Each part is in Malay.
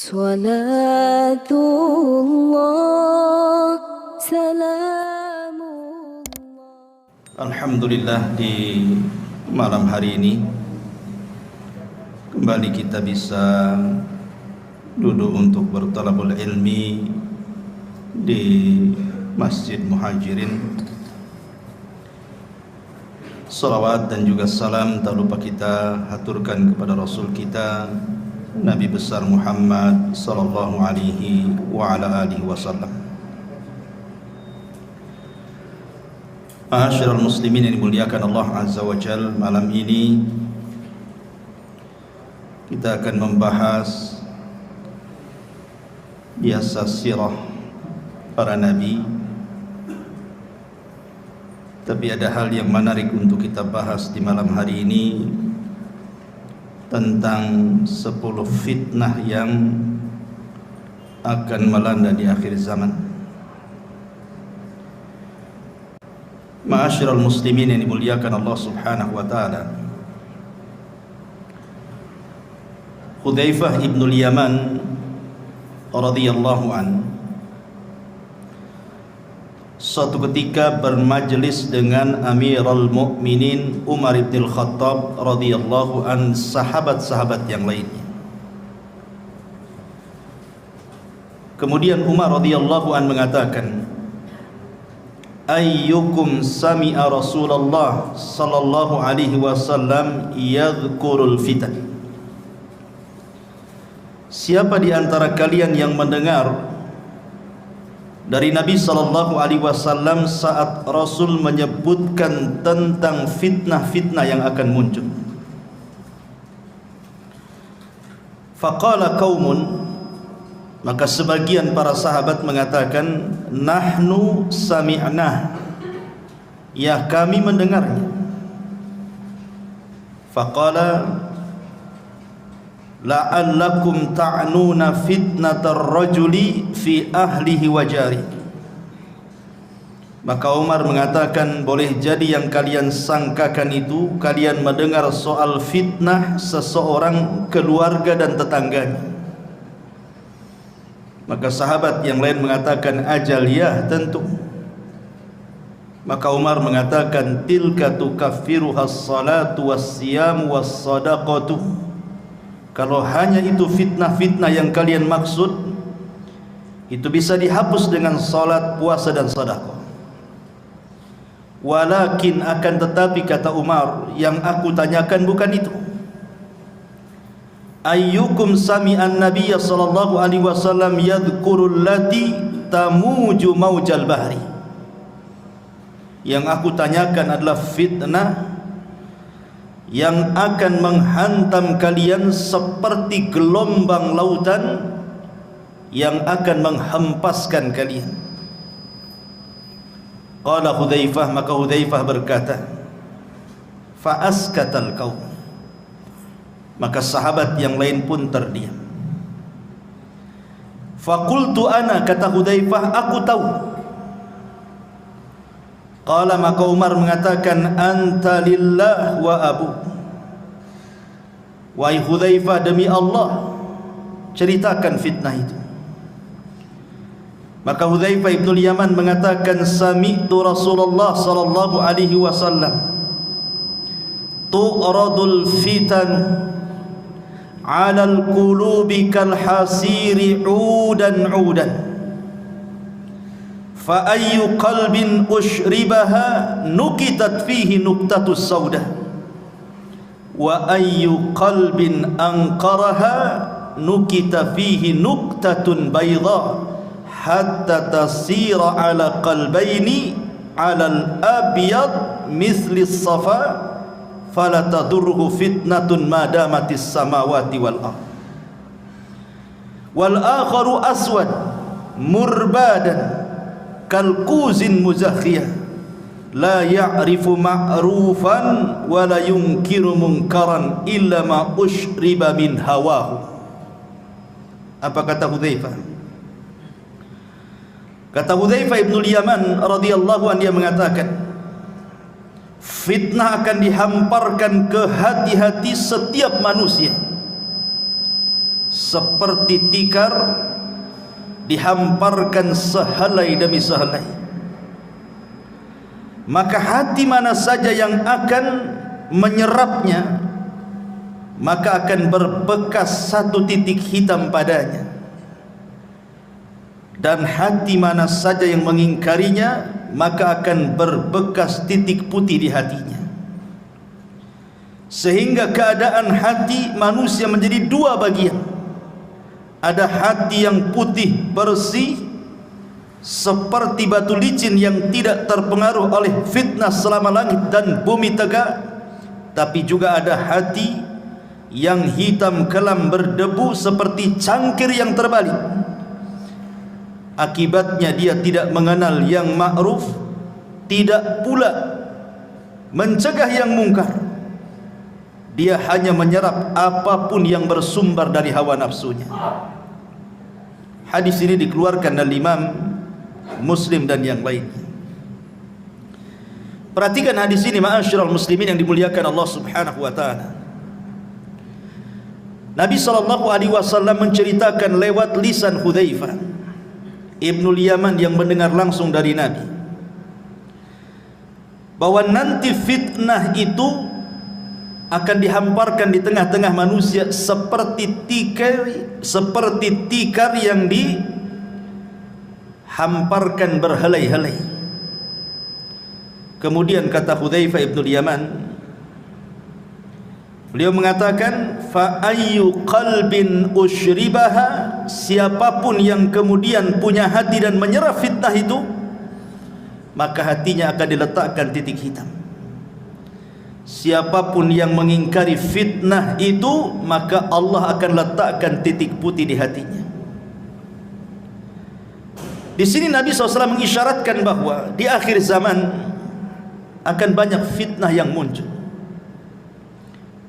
Salatullah, salamullah. Alhamdulillah, di malam hari ini kembali kita bisa duduk untuk bertalabul ilmi di Masjid Muhajirin. Salawat dan juga salam tak lupa kita haturkan kepada Rasul kita Nabi besar Muhammad sallallahu alaihi wa ala alihi wasallam. Ma'asyiral muslimin yang dimuliakan Allah Azza wa Jalla, malam ini kita akan membahas biasa sirah para nabi. Tapi ada hal yang menarik untuk kita bahas di malam hari ini, tentang 10 fitnah yang akan melanda di akhir zaman. Ma'asyiral muslimin yang dimuliakan Allah Subhanahu wa taala, Hudzaifah ibnul Yaman radhiyallahu an suatu ketika bermajlis dengan Amirul Mukminin Umar bin Khattab radhiyallahu an, sahabat-sahabat yang lainnya. Kemudian Umar radhiyallahu an mengatakan, ayyukum sami'a Rasulullah sallallahu alaihi wasallam yadhkurul fitan. Siapa di antara kalian yang mendengar dari Nabi sallallahu alaihi wasallam saat Rasul menyebutkan tentang fitnah-fitnah yang akan muncul? Faqala qaumun, maka sebagian para sahabat mengatakan, nahnu sami'na, ya kami mendengarnya. Faqala la'allakum ta'nuna fitnatar rajuli fi ahlihi wa jari. Maka Umar mengatakan, boleh jadi yang kalian sangkakan itu kalian mendengar soal fitnah seseorang, keluarga dan tetangganya. Maka sahabat yang lain mengatakan, ajal ya, tentu. Maka Umar mengatakan, tilka tukaffiruhas salatu was-siyam was-sadaqatu. Kalau hanya itu fitnah-fitnah yang kalian maksud, itu bisa dihapus dengan salat, puasa dan sedekah. Walakin, akan tetapi, kata Umar, yang aku tanyakan bukan itu. Ayyukum sami'an nabiyya sallallahu alaihi wasallam yadhkurul lati tamuju maujal bahri. Yang aku tanyakan adalah fitnah yang akan menghantam kalian seperti gelombang lautan yang akan menghempaskan kalian. Qala Hudzaifah, maka Hudzaifah berkata, fa askatal qaum, maka sahabat yang lain pun terdiam. Faqultu ana, kata Hudzaifah, aku tahu. Qala, maka Umar mengatakan, anta lillah wa abu. Wahai Hudzaifah, demi Allah, ceritakan fitnah itu. Maka Hudzaifah ibnul Yaman mengatakan, sami'tu Rasulullah sallallahu alaihi wasallam tu'radul fitan 'alal qulubi kal hasiri 'udan 'udan. Fa ayyu qalbin ushribaha nukitat fihi nuktatus sauda, wa ayyu qalbin anqaraha nukita fihi nuktatun bayda, hatta tasira ala qalbaini ala al-abyad misli as-safa fala tadurruhu fitnatun ma damatis samawati wal ard. Wal akharu aswad murbadan kalkuzin muzakhiyah la ya'rifu ma'rufan wa la yunkiru munkaran illa ma ushriba min hawahu. Apa kata Hudzaifah? Kata Hudzaifah ibnul Yaman radhiyallahu anhu, dia mengatakan, fitnah akan dihamparkan ke hati-hati setiap manusia seperti tikar dihamparkan sehelai demi sehelai. Maka hati mana saja yang akan menyerapnya, maka akan berbekas satu titik hitam padanya. Dan hati mana saja yang mengingkarinya, maka akan berbekas titik putih di hatinya. Sehingga keadaan hati manusia menjadi dua bagian. Ada hati yang putih bersih seperti batu licin yang tidak terpengaruh oleh fitnah selama langit dan bumi tegak. Tapi juga ada hati yang hitam kelam berdebu seperti cangkir yang terbalik. Akibatnya dia tidak mengenal yang ma'ruf, tidak pula mencegah yang mungkar. Dia hanya menyerap apapun yang bersumber dari hawa nafsunya. Hadis ini dikeluarkan oleh Imam Muslim dan yang lainnya. Perhatikan hadis ini, ma'asyiral muslimin yang dimuliakan Allah Subhanahu wa taala. Nabi SAW menceritakan lewat lisan Hudzaifah Ibnul Yaman yang mendengar langsung dari Nabi, bahwa nanti fitnah itu akan dihamparkan di tengah-tengah manusia seperti tikar yang dihamparkan berhelai-helai. Kemudian kata Hudzaifah Ibnul Yaman, beliau mengatakan, fa ayyu qalbin usyribaha, siapapun yang kemudian punya hati dan menyerap fitnah itu, maka hatinya akan diletakkan titik hitam. Siapapun yang mengingkari fitnah itu, maka Allah akan letakkan titik putih di hatinya. Di sini Nabi SAW mengisyaratkan bahwa di akhir zaman akan banyak fitnah yang muncul.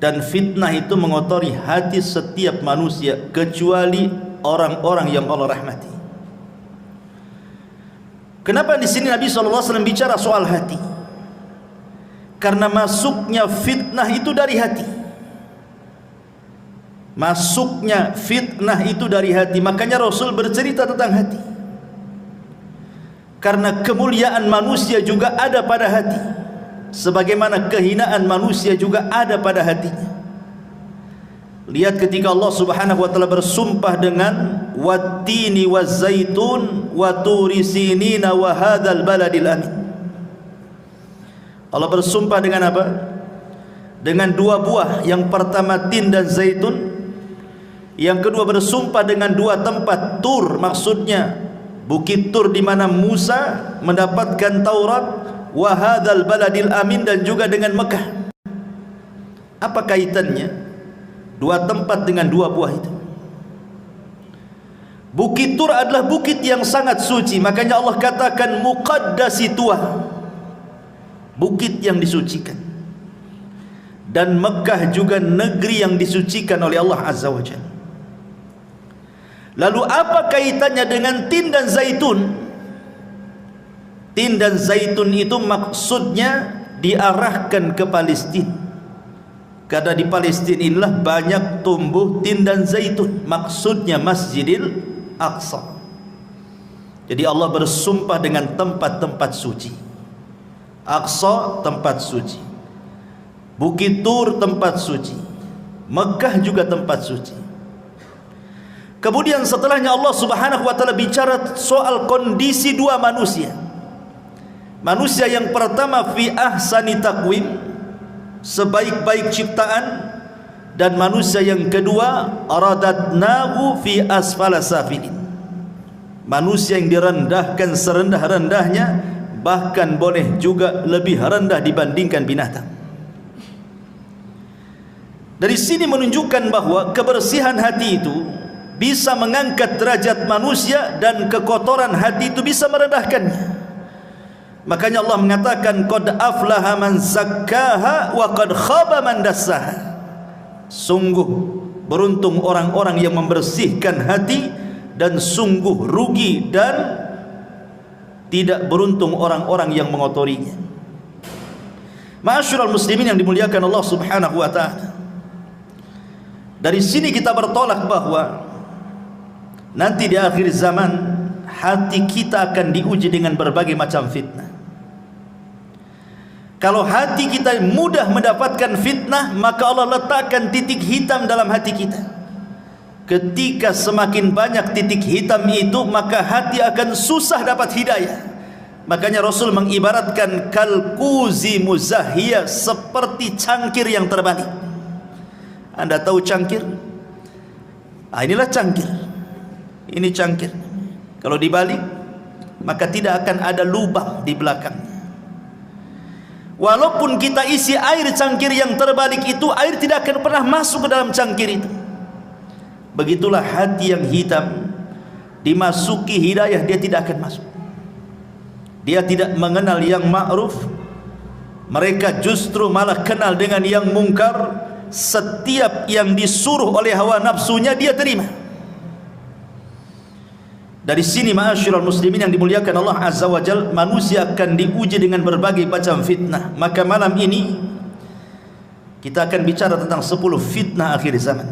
Dan fitnah itu mengotori hati setiap manusia, kecuali orang-orang yang Allah rahmati. Kenapa di sini Nabi SAW bicara soal hati? Karena masuknya fitnah itu dari hati. Masuknya fitnah itu dari hati. Makanya Rasul bercerita tentang hati. Karena kemuliaan manusia juga ada pada hati, sebagaimana kehinaan manusia juga ada pada hatinya. Lihat ketika Allah Subhanahu wa taala bersumpah dengan wattini wazzaitun wa turi sinina wa hadzal baladil amin. Allah bersumpah dengan apa? Dengan dua buah. Yang pertama tin dan zaitun. Yang kedua bersumpah dengan dua tempat, Tur, maksudnya Bukit Tur di mana Musa mendapatkan Taurat, wa hadzal baladil amin, dan juga dengan Mekah. Apa kaitannya dua tempat dengan dua buah itu? Bukit Tur adalah bukit yang sangat suci, makanya Allah katakan muqaddasi tuah, bukit yang disucikan. Dan Mekah juga negeri yang disucikan oleh Allah Azza wa Jalla. Lalu apa kaitannya dengan tin dan zaitun? Tin dan zaitun itu maksudnya diarahkan ke Palestina, karena di Palestina inilah banyak tumbuh tin dan zaitun, maksudnya Masjidil Aqsa. Jadi Allah bersumpah dengan tempat-tempat suci. Aqsa tempat suci, Bukit Tur tempat suci, Mekah juga tempat suci. Kemudian setelahnya Allah Subhanahu wa taala bicara soal kondisi dua manusia. Manusia yang pertama fi ahsani taqwim, sebaik-baik ciptaan, dan manusia yang kedua aradatnahu fi asfala safilin, manusia yang direndahkan serendah-rendahnya, bahkan boleh juga lebih rendah dibandingkan binatang. Dari sini menunjukkan bahwa kebersihan hati itu bisa mengangkat derajat manusia, dan kekotoran hati itu bisa merendahkannya. Makanya Allah mengatakan qad aflaha man zakkaha wa qad khaba man dassaha. Sungguh beruntung orang-orang yang membersihkan hati, dan sungguh rugi dan tidak beruntung orang-orang yang mengotorinya. Ma'asyiral muslimin yang dimuliakan Allah Subhanahu wa taala, dari sini kita bertolak bahwa nanti di akhir zaman hati kita akan diuji dengan berbagai macam fitnah. Kalau hati kita mudah mendapatkan fitnah, maka Allah letakkan titik hitam dalam hati kita. Ketika semakin banyak titik hitam itu, maka hati akan susah dapat hidayah. Makanya Rasul mengibaratkan kalkuzi muzahiyah, seperti cangkir yang terbalik. Anda tahu cangkir? Inilah cangkir. Ini cangkir. Kalau dibalik, maka tidak akan ada lubang di belakangnya. Walaupun kita isi air cangkir yang terbalik itu, air tidak akan pernah masuk ke dalam cangkir itu. Begitulah hati yang hitam, dimasuki hidayah dia tidak akan masuk. Dia tidak mengenal yang ma'ruf, mereka justru malah kenal dengan yang mungkar. Setiap yang disuruh oleh hawa nafsunya dia terima. Dari sini ma'asyiral muslimin yang dimuliakan Allah Azza wa Jalla, manusia akan diuji dengan berbagai macam fitnah. Maka malam ini kita akan bicara tentang 10 fitnah akhir zaman.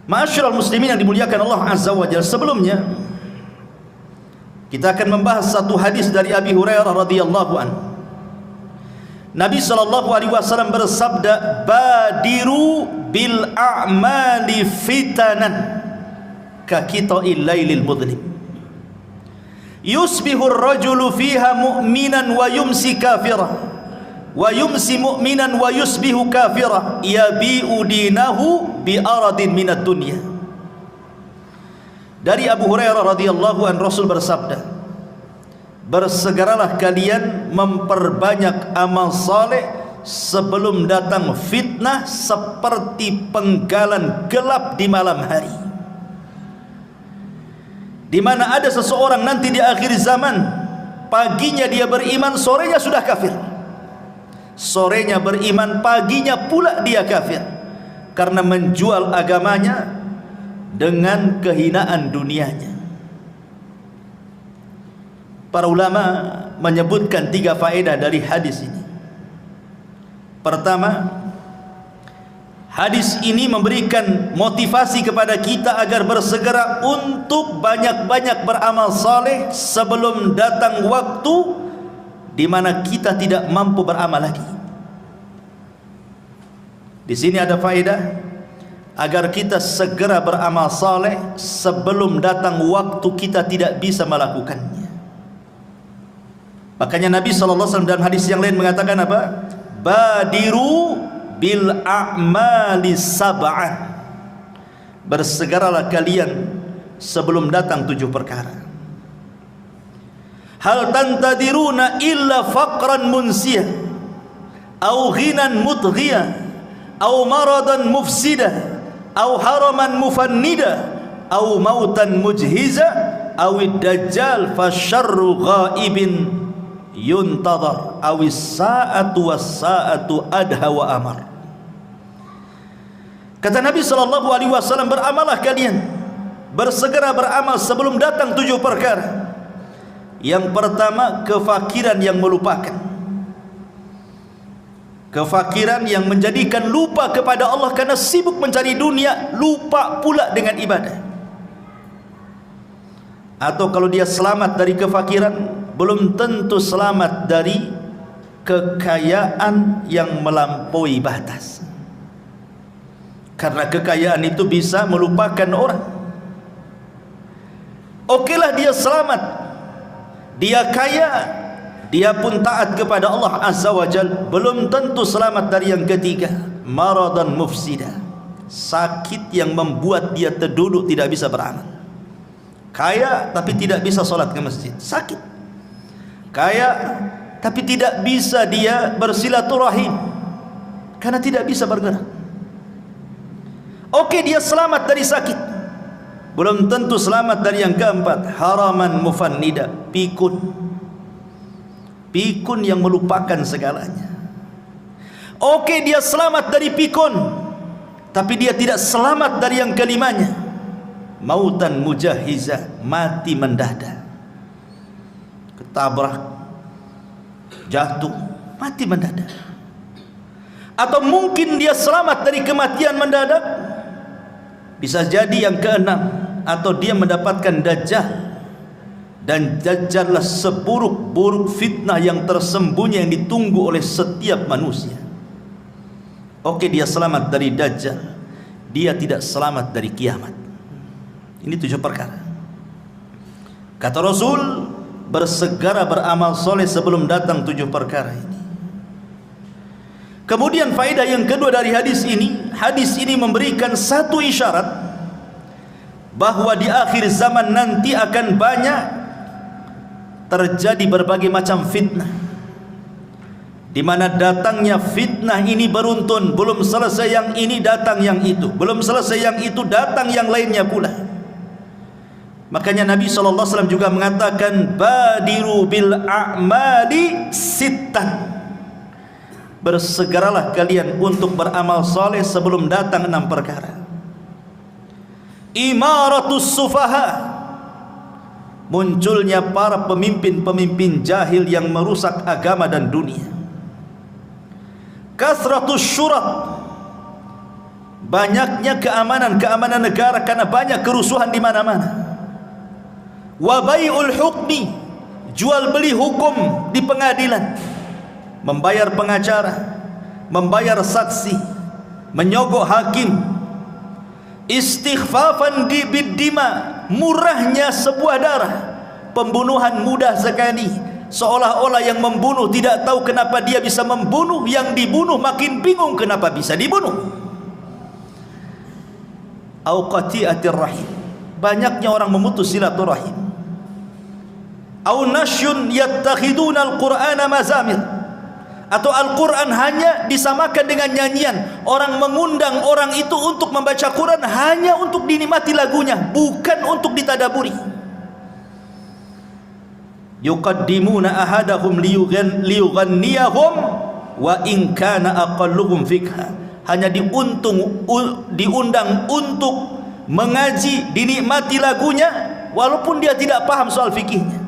Ma'asyiral muslimin yang dimuliakan Allah Azza wa Jalla, sebelumnya kita akan membahas satu hadis dari Abi Hurairah radhiyallahu anhu. Nabi sallallahu alaihi wasallam bersabda, "Badiru bil a'mali fitanan ka qita'il lailil mudlim. Yusbihu ar-rajulu fiha mu'minan wa yumsi kafira, wa yumsi mu'minan wa yusbihu kafira, yabi'u dinahu bi aradin minad dunya." Dari Abu Hurairah radhiyallahu anhu, Rasul bersabda, "Bersegeralah kalian memperbanyak amal saleh sebelum datang fitnah seperti penggalan gelap di malam hari." Di mana ada seseorang nanti di akhir zaman, paginya dia beriman, sorenya sudah kafir. Sorenya beriman, paginya pula dia kafir, karena menjual agamanya dengan kehinaan dunianya. Para ulama menyebutkan 3 faedah dari hadis ini. Pertama, hadis ini memberikan motivasi kepada kita agar bersegera untuk banyak-banyak beramal saleh sebelum datang waktu di mana kita tidak mampu beramal lagi. Di sini ada faedah agar kita segera beramal saleh sebelum datang waktu kita tidak bisa melakukannya. Makanya Nabi SAW dalam hadis yang lain mengatakan apa? Badiru bil a'mali sab'an. Bersegeralah kalian sebelum datang 7 perkara. Hal tantadiruna illa faqran munsiyah, au ghinan mutghiyah, au maradan mufsidah, au haraman mufannida, au mautan mujhiza, au dajjal fasyarru ghaibin yuntadhar, awis sa'atu was sa'atu adha wa amar. Kata Nabi sallallahu alaihi wasallam, beramalah kalian, bersegera beramal sebelum datang 7 perkara. Yang pertama, kefakiran yang melupakan. Kefakiran yang menjadikan lupa kepada Allah karena sibuk mencari dunia, lupa pula dengan ibadah. Atau kalau dia selamat dari kefakiran, belum tentu selamat dari kekayaan yang melampaui batas. Karena kekayaan itu bisa melupakan orang. Okelah dia selamat, dia kaya, dia pun taat kepada Allah Azza wa Jalla, belum tentu selamat dari yang ketiga, maradan mufsida, sakit yang membuat dia terduduk tidak bisa beramal. Kaya tapi tidak bisa sholat ke masjid, sakit. Kaya tapi tidak bisa dia bersilaturahim karena tidak bisa bergerak. Oke, dia selamat dari sakit, belum tentu selamat dari yang keempat, haraman mufannida, pikun. Pikun yang melupakan segalanya. Oke, dia selamat dari pikun, tapi dia tidak selamat dari yang kelimanya, mautan mujahiza, mati mendadak, ketabrak, jatuh, mati mendadak. Atau mungkin dia selamat dari kematian mendadak, Bisa jadi yang keenam, atau dia mendapatkan Dajjal, dan Dajjallah seburuk-buruk fitnah yang tersembunyi yang ditunggu oleh setiap manusia. Oke, dia selamat dari Dajjal, dia tidak selamat dari kiamat. Ini 7 perkara. Kata Rasul, bersegera beramal soleh sebelum datang 7 perkara ini. Kemudian faedah yang kedua dari hadis ini memberikan satu isyarat bahwa di akhir zaman nanti akan banyak terjadi berbagai macam fitnah, di mana datangnya fitnah ini beruntun. Belum selesai yang ini, datang yang itu. Belum selesai yang itu, datang yang lainnya pula. Makanya Nabi SAW juga mengatakan, badiru bil a'mali sittan, bersegeralah kalian untuk beramal soleh sebelum datang 6 perkara. Imaratus sufaha, munculnya para pemimpin-pemimpin jahil yang merusak agama dan dunia. Kasratus syurat, banyaknya keamanan negara karena banyak kerusuhan di mana-mana. Wa bai'ul hukmi, jual beli hukum di pengadilan, membayar pengacara, membayar saksi, menyogok hakim. Istighfafan biddima, murahnya sebuah darah, pembunuhan mudah sekali, seolah-olah yang membunuh tidak tahu kenapa dia bisa membunuh, yang dibunuh makin bingung kenapa bisa dibunuh. Au qati'atir rahim, banyaknya orang memutus silaturahim. Au nasyun yattakhiduna al-Qur'ana mazamir, atau Al-Quran hanya disamakan dengan nyanyian. Orang mengundang orang itu untuk membaca Quran hanya untuk dinikmati lagunya, bukan untuk ditadaburi. Yuqaddimuna ahadahum liyughanniyahum wa in kana aqalluhum fikha, hanya diundang untuk mengaji, dinikmati lagunya walaupun dia tidak paham soal fikihnya.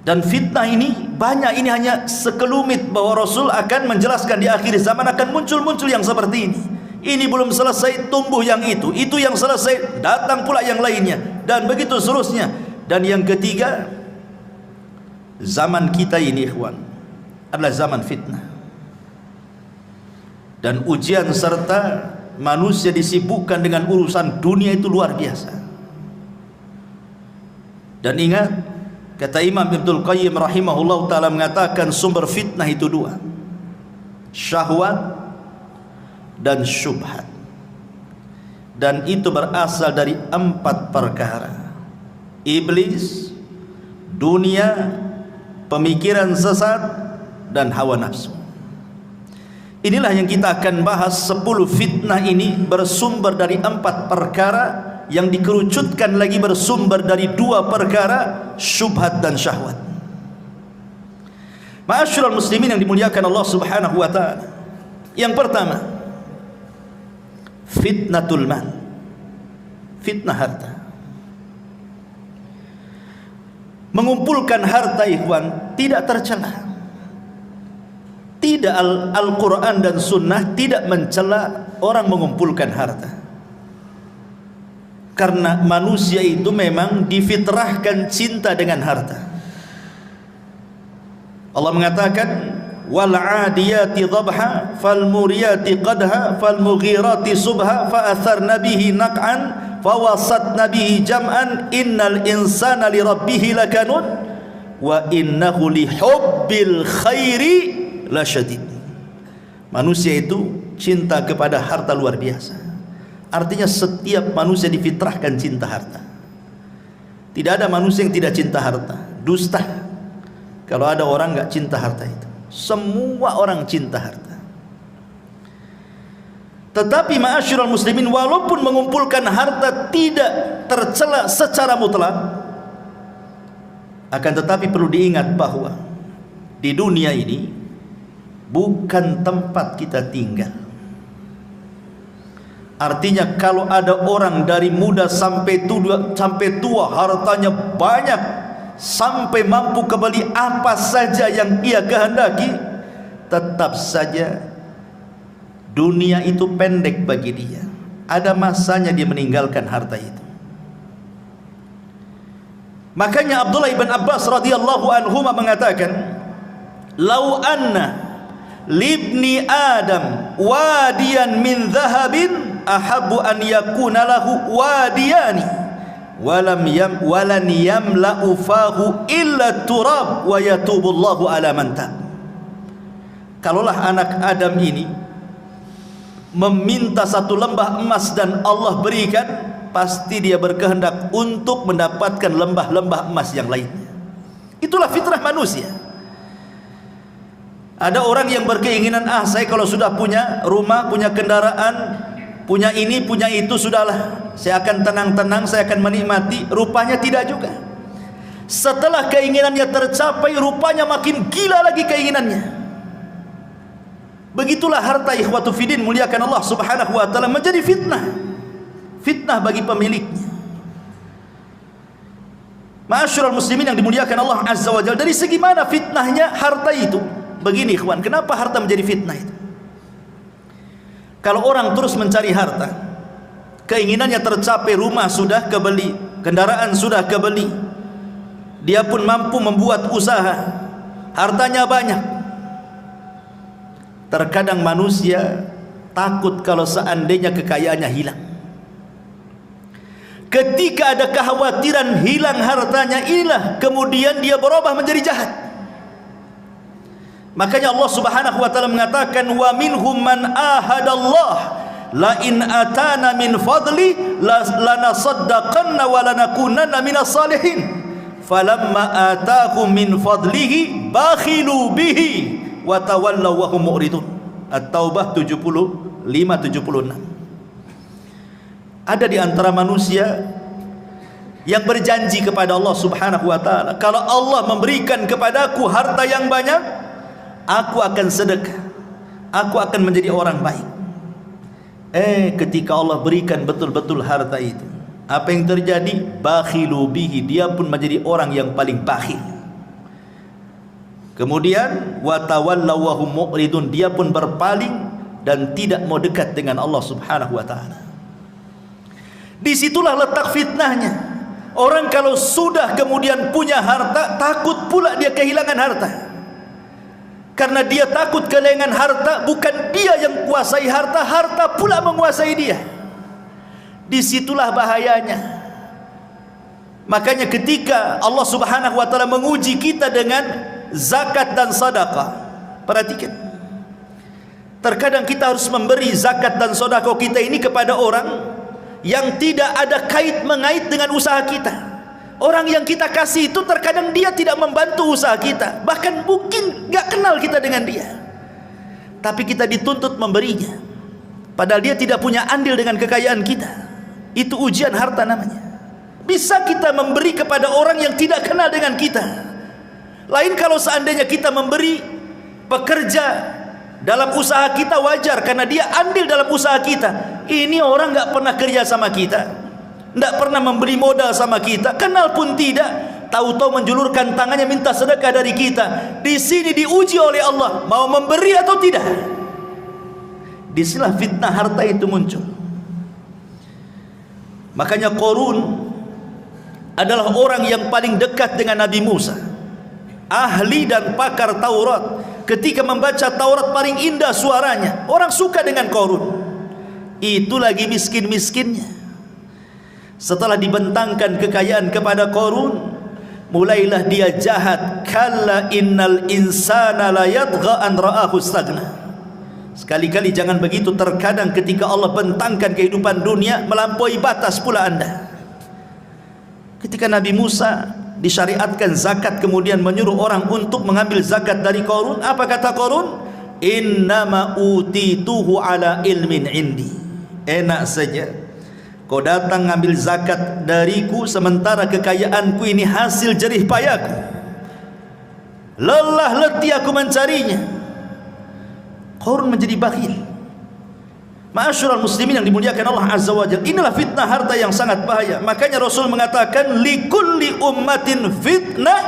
Dan fitnah ini banyak, ini hanya sekelumit bahwa Rasul akan menjelaskan di akhir zaman akan muncul yang seperti ini. Ini belum selesai, tumbuh yang itu yang selesai, datang pula yang lainnya, dan begitu seterusnya. Dan yang ketiga, zaman kita ini ikhwan adalah zaman fitnah dan ujian, serta manusia disibukkan dengan urusan dunia itu luar biasa. Dan ingat, kata Imam Ibnul Qayyim rahimahullah ta'ala mengatakan sumber fitnah itu 2, syahwat dan syubhat, dan itu berasal dari 4 perkara: iblis, dunia, pemikiran sesat, dan hawa nafsu. Inilah yang kita akan bahas. 10 fitnah ini bersumber dari 4 perkara, yang dikerucutkan lagi bersumber dari 2 perkara, syubhat dan syahwat. Ma'asyiral muslimin yang dimuliakan Allah Subhanahu wa taala. Yang pertama, fitnatul mal, fitnah harta. Mengumpulkan harta ikhwan tidak tercela. Tidak, Al-Quran dan Sunnah tidak mencela orang mengumpulkan harta, karena manusia itu memang difitrahkan cinta dengan harta. Allah mengatakan, wal 'adiyati dhabha fal muriyati qadha fal mughirati subha fa atharna bihi naq'an fa wasatna bihi jam'an innal insana li rabbih lakanud wa innahu li hubbil khairi lasyadid. Manusia itu cinta kepada harta luar biasa. Artinya setiap manusia difitrahkan cinta harta. Tidak ada manusia yang tidak cinta harta. Dusta kalau ada orang enggak cinta harta itu. Semua orang cinta harta. Tetapi ma'asyiral muslimin, walaupun mengumpulkan harta tidak tercela secara mutlak, akan tetapi perlu diingat bahwa di dunia ini bukan tempat kita tinggal. Artinya kalau ada orang dari muda sampai tua hartanya banyak, sampai mampu kembali apa saja yang ia kehendaki, tetap saja dunia itu pendek bagi dia. ada masanya dia meninggalkan harta itu. Makanya Abdullah ibn Abbas radhiyallahu anhuma mengatakan, "Lau anna libni Adam wadiyan min dhahabin ahabbu an yakuna lahu wadiyani walan yamla'u fahu illa turab wa yatubullahu ala man tab." Kalaulah anak Adam ini meminta satu lembah emas dan Allah berikan, pasti dia berkehendak untuk mendapatkan lembah-lembah emas yang lainnya. Itulah fitrah manusia. Ada orang yang berkeinginan, saya kalau sudah punya rumah, punya kendaraan, punya ini, punya itu, sudahlah, saya akan tenang-tenang, saya akan menikmati. Rupanya tidak juga. Setelah keinginannya tercapai, rupanya makin gila lagi keinginannya. Begitulah harta, ikhwatu fiddin, muliakan Allah subhanahu wa ta'ala, menjadi fitnah. Fitnah bagi pemiliknya. Ma'asyiral muslimin yang dimuliakan Allah azza wa jalla, dari segi mana fitnahnya harta itu? Begini ikhwan, kenapa harta menjadi fitnah itu? Kalau orang terus mencari harta, keinginannya tercapai, rumah sudah kebeli, kendaraan sudah kebeli, dia pun mampu membuat usaha, hartanya banyak. Terkadang manusia takut kalau seandainya kekayaannya hilang. Ketika ada kekhawatiran hilang hartanya, inilah kemudian dia berubah menjadi jahat. Makanya Allah subhanahu wa ta'ala mengatakan, wa minhum man ahadallah la in atana min fadli lanasaddaqanna wa lanakunanna minas salihin falamma atahum min fadlihi bakhilu bihi wa tawallaw wa hum mu'ridun. At-Taubah 75-76. Ada di antara manusia yang berjanji kepada Allah subhanahu wa ta'ala, kalau Allah memberikan kepadaku harta yang banyak, aku akan sedekah, aku akan menjadi orang baik. Ketika Allah berikan betul-betul harta itu, apa yang terjadi? Bakhilu bihi, dia pun menjadi orang yang paling bakhil. Kemudian wa tawallaw wa hum mu'ridun, dia pun berpaling dan tidak mau dekat dengan Allah subhanahu wa ta'ala. Disitulah letak fitnahnya. Orang kalau sudah kemudian punya harta, takut pula dia kehilangan harta. Karena dia takut kehilangan harta, bukan dia yang kuasai harta, harta pula menguasai dia. Disitulah bahayanya. Makanya ketika Allah subhanahu wa ta'ala menguji kita dengan zakat dan sedekah, perhatikan, terkadang kita harus memberi zakat dan sedekah kita ini kepada orang yang tidak ada kait mengait dengan usaha kita. Orang yang kita kasih itu terkadang dia tidak membantu usaha kita, bahkan mungkin gak kenal kita dengan dia, tapi kita dituntut memberinya, padahal dia tidak punya andil dengan kekayaan kita. Itu ujian harta namanya. Bisa kita memberi kepada orang yang tidak kenal dengan kita. Lain kalau seandainya kita memberi pekerja dalam usaha kita, wajar karena dia andil dalam usaha kita. Ini orang gak pernah kerja sama kita, gak pernah memberi modal sama kita, kenal pun tidak, tahu-tahu menjulurkan tangannya minta sedekah dari kita. Di sini diuji oleh Allah, mau memberi atau tidak. Disinilah fitnah harta itu muncul. Makanya Qarun adalah orang yang paling dekat dengan Nabi Musa, ahli dan pakar Taurat. Ketika membaca Taurat paling indah suaranya, orang suka dengan Qarun. Itu lagi miskin-miskinnya. Setelah dibentangkan kekayaan kepada Qarun, mulailah dia jahat. Kalla innal insana la yatgha an ra'ahu istaghna. Sekali-kali jangan begitu. Terkadang ketika Allah bentangkan kehidupan dunia, melampaui batas pula anda. Ketika Nabi Musa disyariatkan zakat, kemudian menyuruh orang untuk mengambil zakat dari Qarun, apa kata Qarun? Innama utituhu ala ilmin indi. Enak saja kau datang ngambil zakat dariku, sementara kekayaanku ini hasil jerih payahku, lelah letih aku mencarinya. Qarun menjadi bakhil. Ma'asyiral muslimin yang dimuliakan Allah azza wa jalla, inilah fitnah harta yang sangat bahaya. Makanya Rasul mengatakan, likulli ummatin fitnah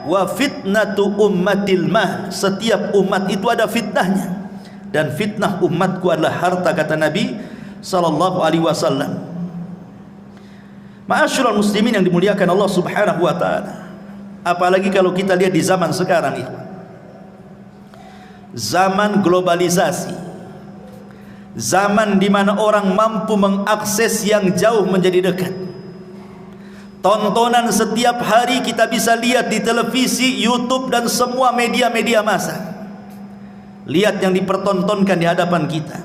wa fitnatu ummatil mal. Setiap umat itu ada fitnahnya, dan fitnah umatku adalah harta, kata Nabi. sallallahu alaihi wasallam. Ma'asyiral muslimin yang dimuliakan Allah Subhanahu wa taala. Apalagi kalau kita lihat di zaman sekarang ini. Zaman globalisasi. Zaman di mana orang mampu mengakses yang jauh menjadi dekat. Tontonan setiap hari kita bisa lihat di televisi, YouTube dan semua media-media massa. Lihat yang dipertontonkan di hadapan kita.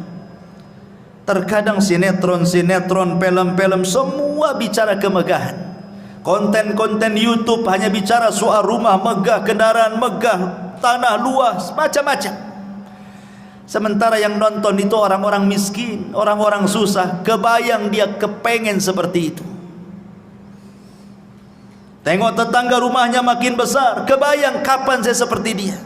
Terkadang sinetron-sinetron, film-film semua bicara kemegahan. Konten-konten YouTube hanya bicara soal rumah megah, kendaraan megah, tanah luas, macam-macam. Sementara yang nonton itu orang-orang miskin, orang-orang susah. Kebayang dia kepengen seperti itu. Tengok tetangga rumahnya makin besar, kebayang kapan saya seperti dia.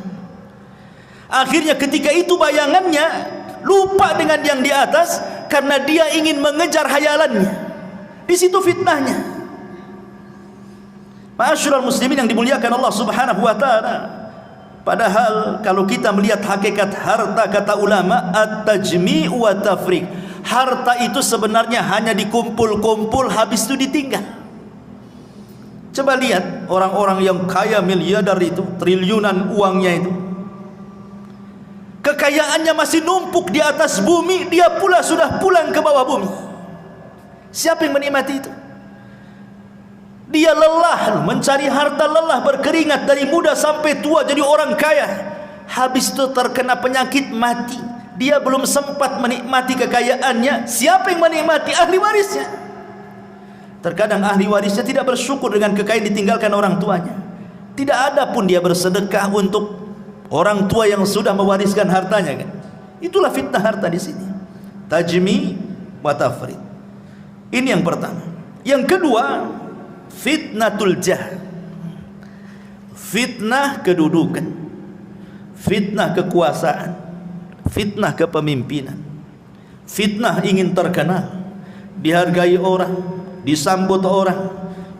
Akhirnya ketika itu bayangannya lupa dengan yang di atas karena dia ingin mengejar hayalannya. Di situ fitnahnya. Ma'asyiral muslimin yang dimuliakan Allah Subhanahu wa taala. Padahal kalau kita melihat hakikat harta, kata ulama, at-tajmi' wa tafriq. Harta itu sebenarnya hanya dikumpul-kumpul, habis itu ditinggal. Coba lihat orang-orang yang kaya miliarder itu, triliunan uangnya itu. Kekayaannya masih numpuk di atas bumi, dia pula sudah pulang ke bawah bumi. Siapa yang menikmati itu? Dia lelah mencari harta, lelah berkeringat dari muda sampai tua jadi orang kaya. Habis itu terkena penyakit, mati. Dia belum sempat menikmati kekayaannya. Siapa yang menikmati? Ahli warisnya. Terkadang ahli warisnya tidak bersyukur dengan kekayaan ditinggalkan orang tuanya. Tidak ada pun dia bersedekah untuk orang tua yang sudah mewariskan hartanya, kan? Itulah fitnah harta di sini. Tajmi wa tafrid. Ini yang pertama. Yang kedua, fitnatul jah. Fitnah kedudukan. Fitnah kekuasaan. Fitnah kepemimpinan. Fitnah ingin terkenal, dihargai orang, disambut orang,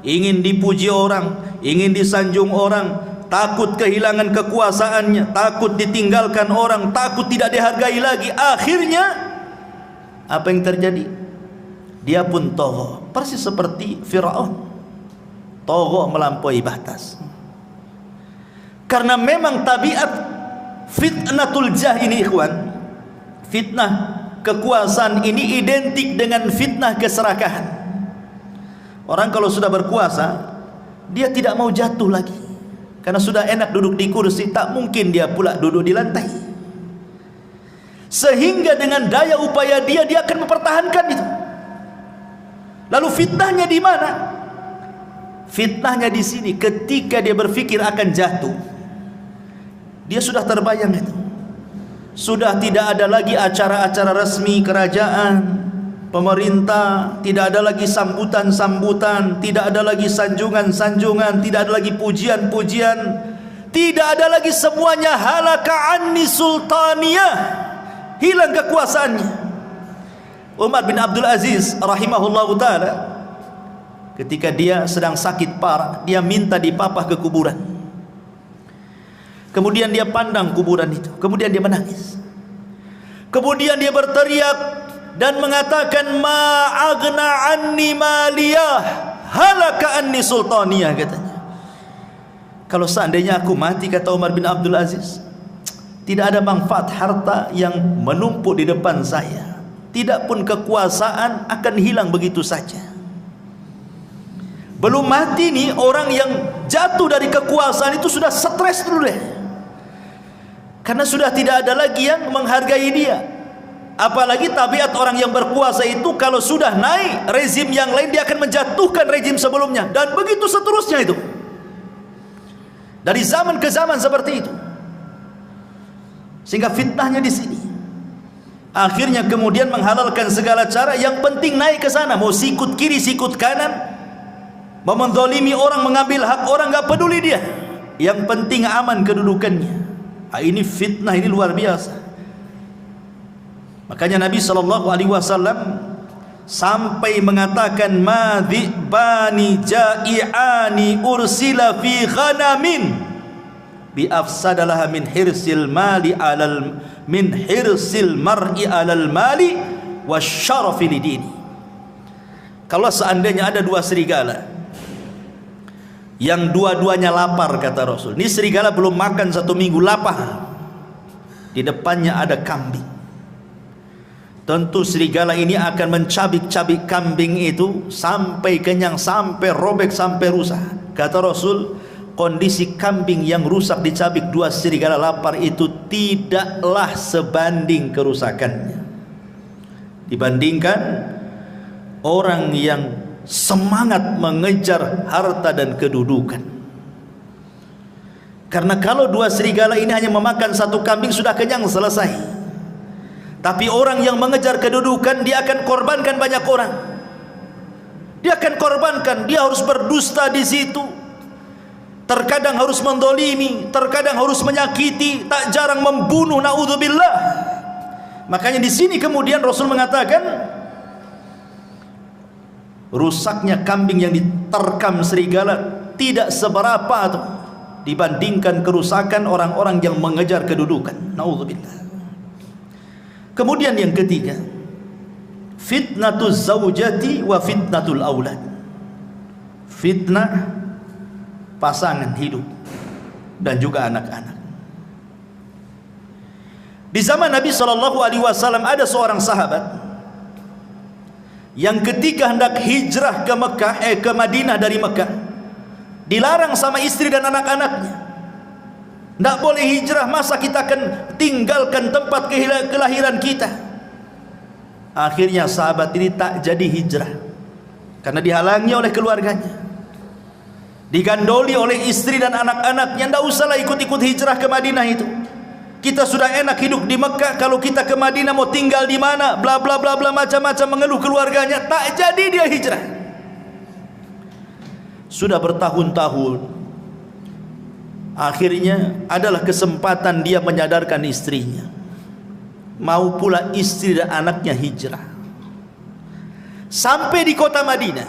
ingin dipuji orang, ingin disanjung orang, takut kehilangan kekuasaannya, takut ditinggalkan orang, takut tidak dihargai lagi. Akhirnya apa yang terjadi? Dia pun tagha, persis seperti Firaun, tagha melampaui batas. Karena memang tabiat fitnatul jah ini, ikhwan, fitnah kekuasaan ini identik dengan fitnah keserakahan. Orang kalau sudah berkuasa, dia tidak mau jatuh lagi. Karena sudah enak duduk di kursi, tak mungkin dia pula duduk di lantai. Sehingga dengan daya upaya dia akan mempertahankan itu. Lalu fitnahnya di mana? Fitnahnya di sini, ketika dia berpikir akan jatuh, dia sudah terbayang itu. Sudah tidak ada lagi acara-acara resmi kerajaan, pemerintah, tidak ada lagi sambutan-sambutan, tidak ada lagi sanjungan-sanjungan, tidak ada lagi pujian-pujian, tidak ada lagi, semuanya halaka anni sultaniyah, hilang kekuasaannya. Umar bin Abdul Aziz rahimahullahu ta'ala, ketika dia sedang sakit parah, dia minta dipapah ke kuburan. Kemudian dia pandang kuburan itu, kemudian dia menangis. Kemudian dia berteriak dan mengatakan, ma aghna anni maliyah, halaka anni sultaniyah, katanya. Kalau seandainya aku mati, kata Umar bin Abdul Aziz, tidak ada manfaat harta yang menumpuk di depan saya, tidak pun kekuasaan akan hilang begitu saja. Belum mati nih, orang yang jatuh dari kekuasaan itu sudah stres dulu deh, karena sudah tidak ada lagi yang menghargai dia. Apalagi tabiat orang yang berkuasa itu, kalau sudah naik rezim yang lain, dia akan menjatuhkan rezim sebelumnya, dan begitu seterusnya itu. Dari zaman ke zaman seperti itu. Sehingga fitnahnya di sini. Akhirnya kemudian menghalalkan segala cara, yang penting naik ke sana, mau sikut kiri sikut kanan, mau menzalimi orang, mengambil hak orang, enggak peduli dia. Yang penting aman kedudukannya. Ini fitnah, ini luar biasa. Makanya Nabi SAW sampai mengatakan, madhibani ja'i'ani ursila fi ghanamin bi afsadalah min hirsil mali alal min hirsil mar'i alal mali wasyarafi lidini. Kalau seandainya ada dua serigala yang dua-duanya lapar, kata Rasul, ini serigala belum makan 1 minggu, lapar, di depannya ada kambing, tentu serigala ini akan mencabik-cabik kambing itu sampai kenyang, sampai robek, sampai rusak. Kata Rasul, kondisi kambing yang rusak dicabik dua serigala lapar itu tidaklah sebanding kerusakannya dibandingkan orang yang semangat mengejar harta dan kedudukan. Karena kalau dua serigala ini hanya memakan 1 kambing sudah kenyang, selesai. Tapi orang yang mengejar kedudukan, dia akan korbankan banyak orang. Dia akan korbankan, dia harus berdusta di situ. Terkadang harus mendolimi, terkadang harus menyakiti, tak jarang membunuh, naudzubillah. Makanya di sini kemudian Rasul mengatakan, rusaknya kambing yang diterkam serigala tidak seberapa tuh dibandingkan kerusakan orang-orang yang mengejar kedudukan. Naudzubillah. Kemudian yang ketiga, fitnatuz zaujati wa fitnatul aulad. Fitnah pasangan hidup dan juga anak-anak. Di zaman Nabi SAW ada seorang sahabat yang ketika hendak hijrah ke Mekah, ke Madinah dari Mekah, dilarang sama istri dan anak-anaknya. Tidak boleh hijrah, masa kita akan tinggalkan tempat kelahiran kita. Akhirnya sahabat ini tak jadi hijrah karena dihalangi oleh keluarganya, digandoli oleh istri dan anak-anaknya. Tidak usahlah ikut-ikut hijrah ke Madinah itu, kita sudah enak hidup di Mekah, kalau kita ke Madinah mau tinggal di mana, bla bla bla bla, macam-macam mengeluh keluarganya. Tak jadi dia hijrah. Sudah bertahun-tahun, akhirnya adalah kesempatan dia menyadarkan istrinya, mau pula istri dan anaknya hijrah. Sampai di kota Madinah,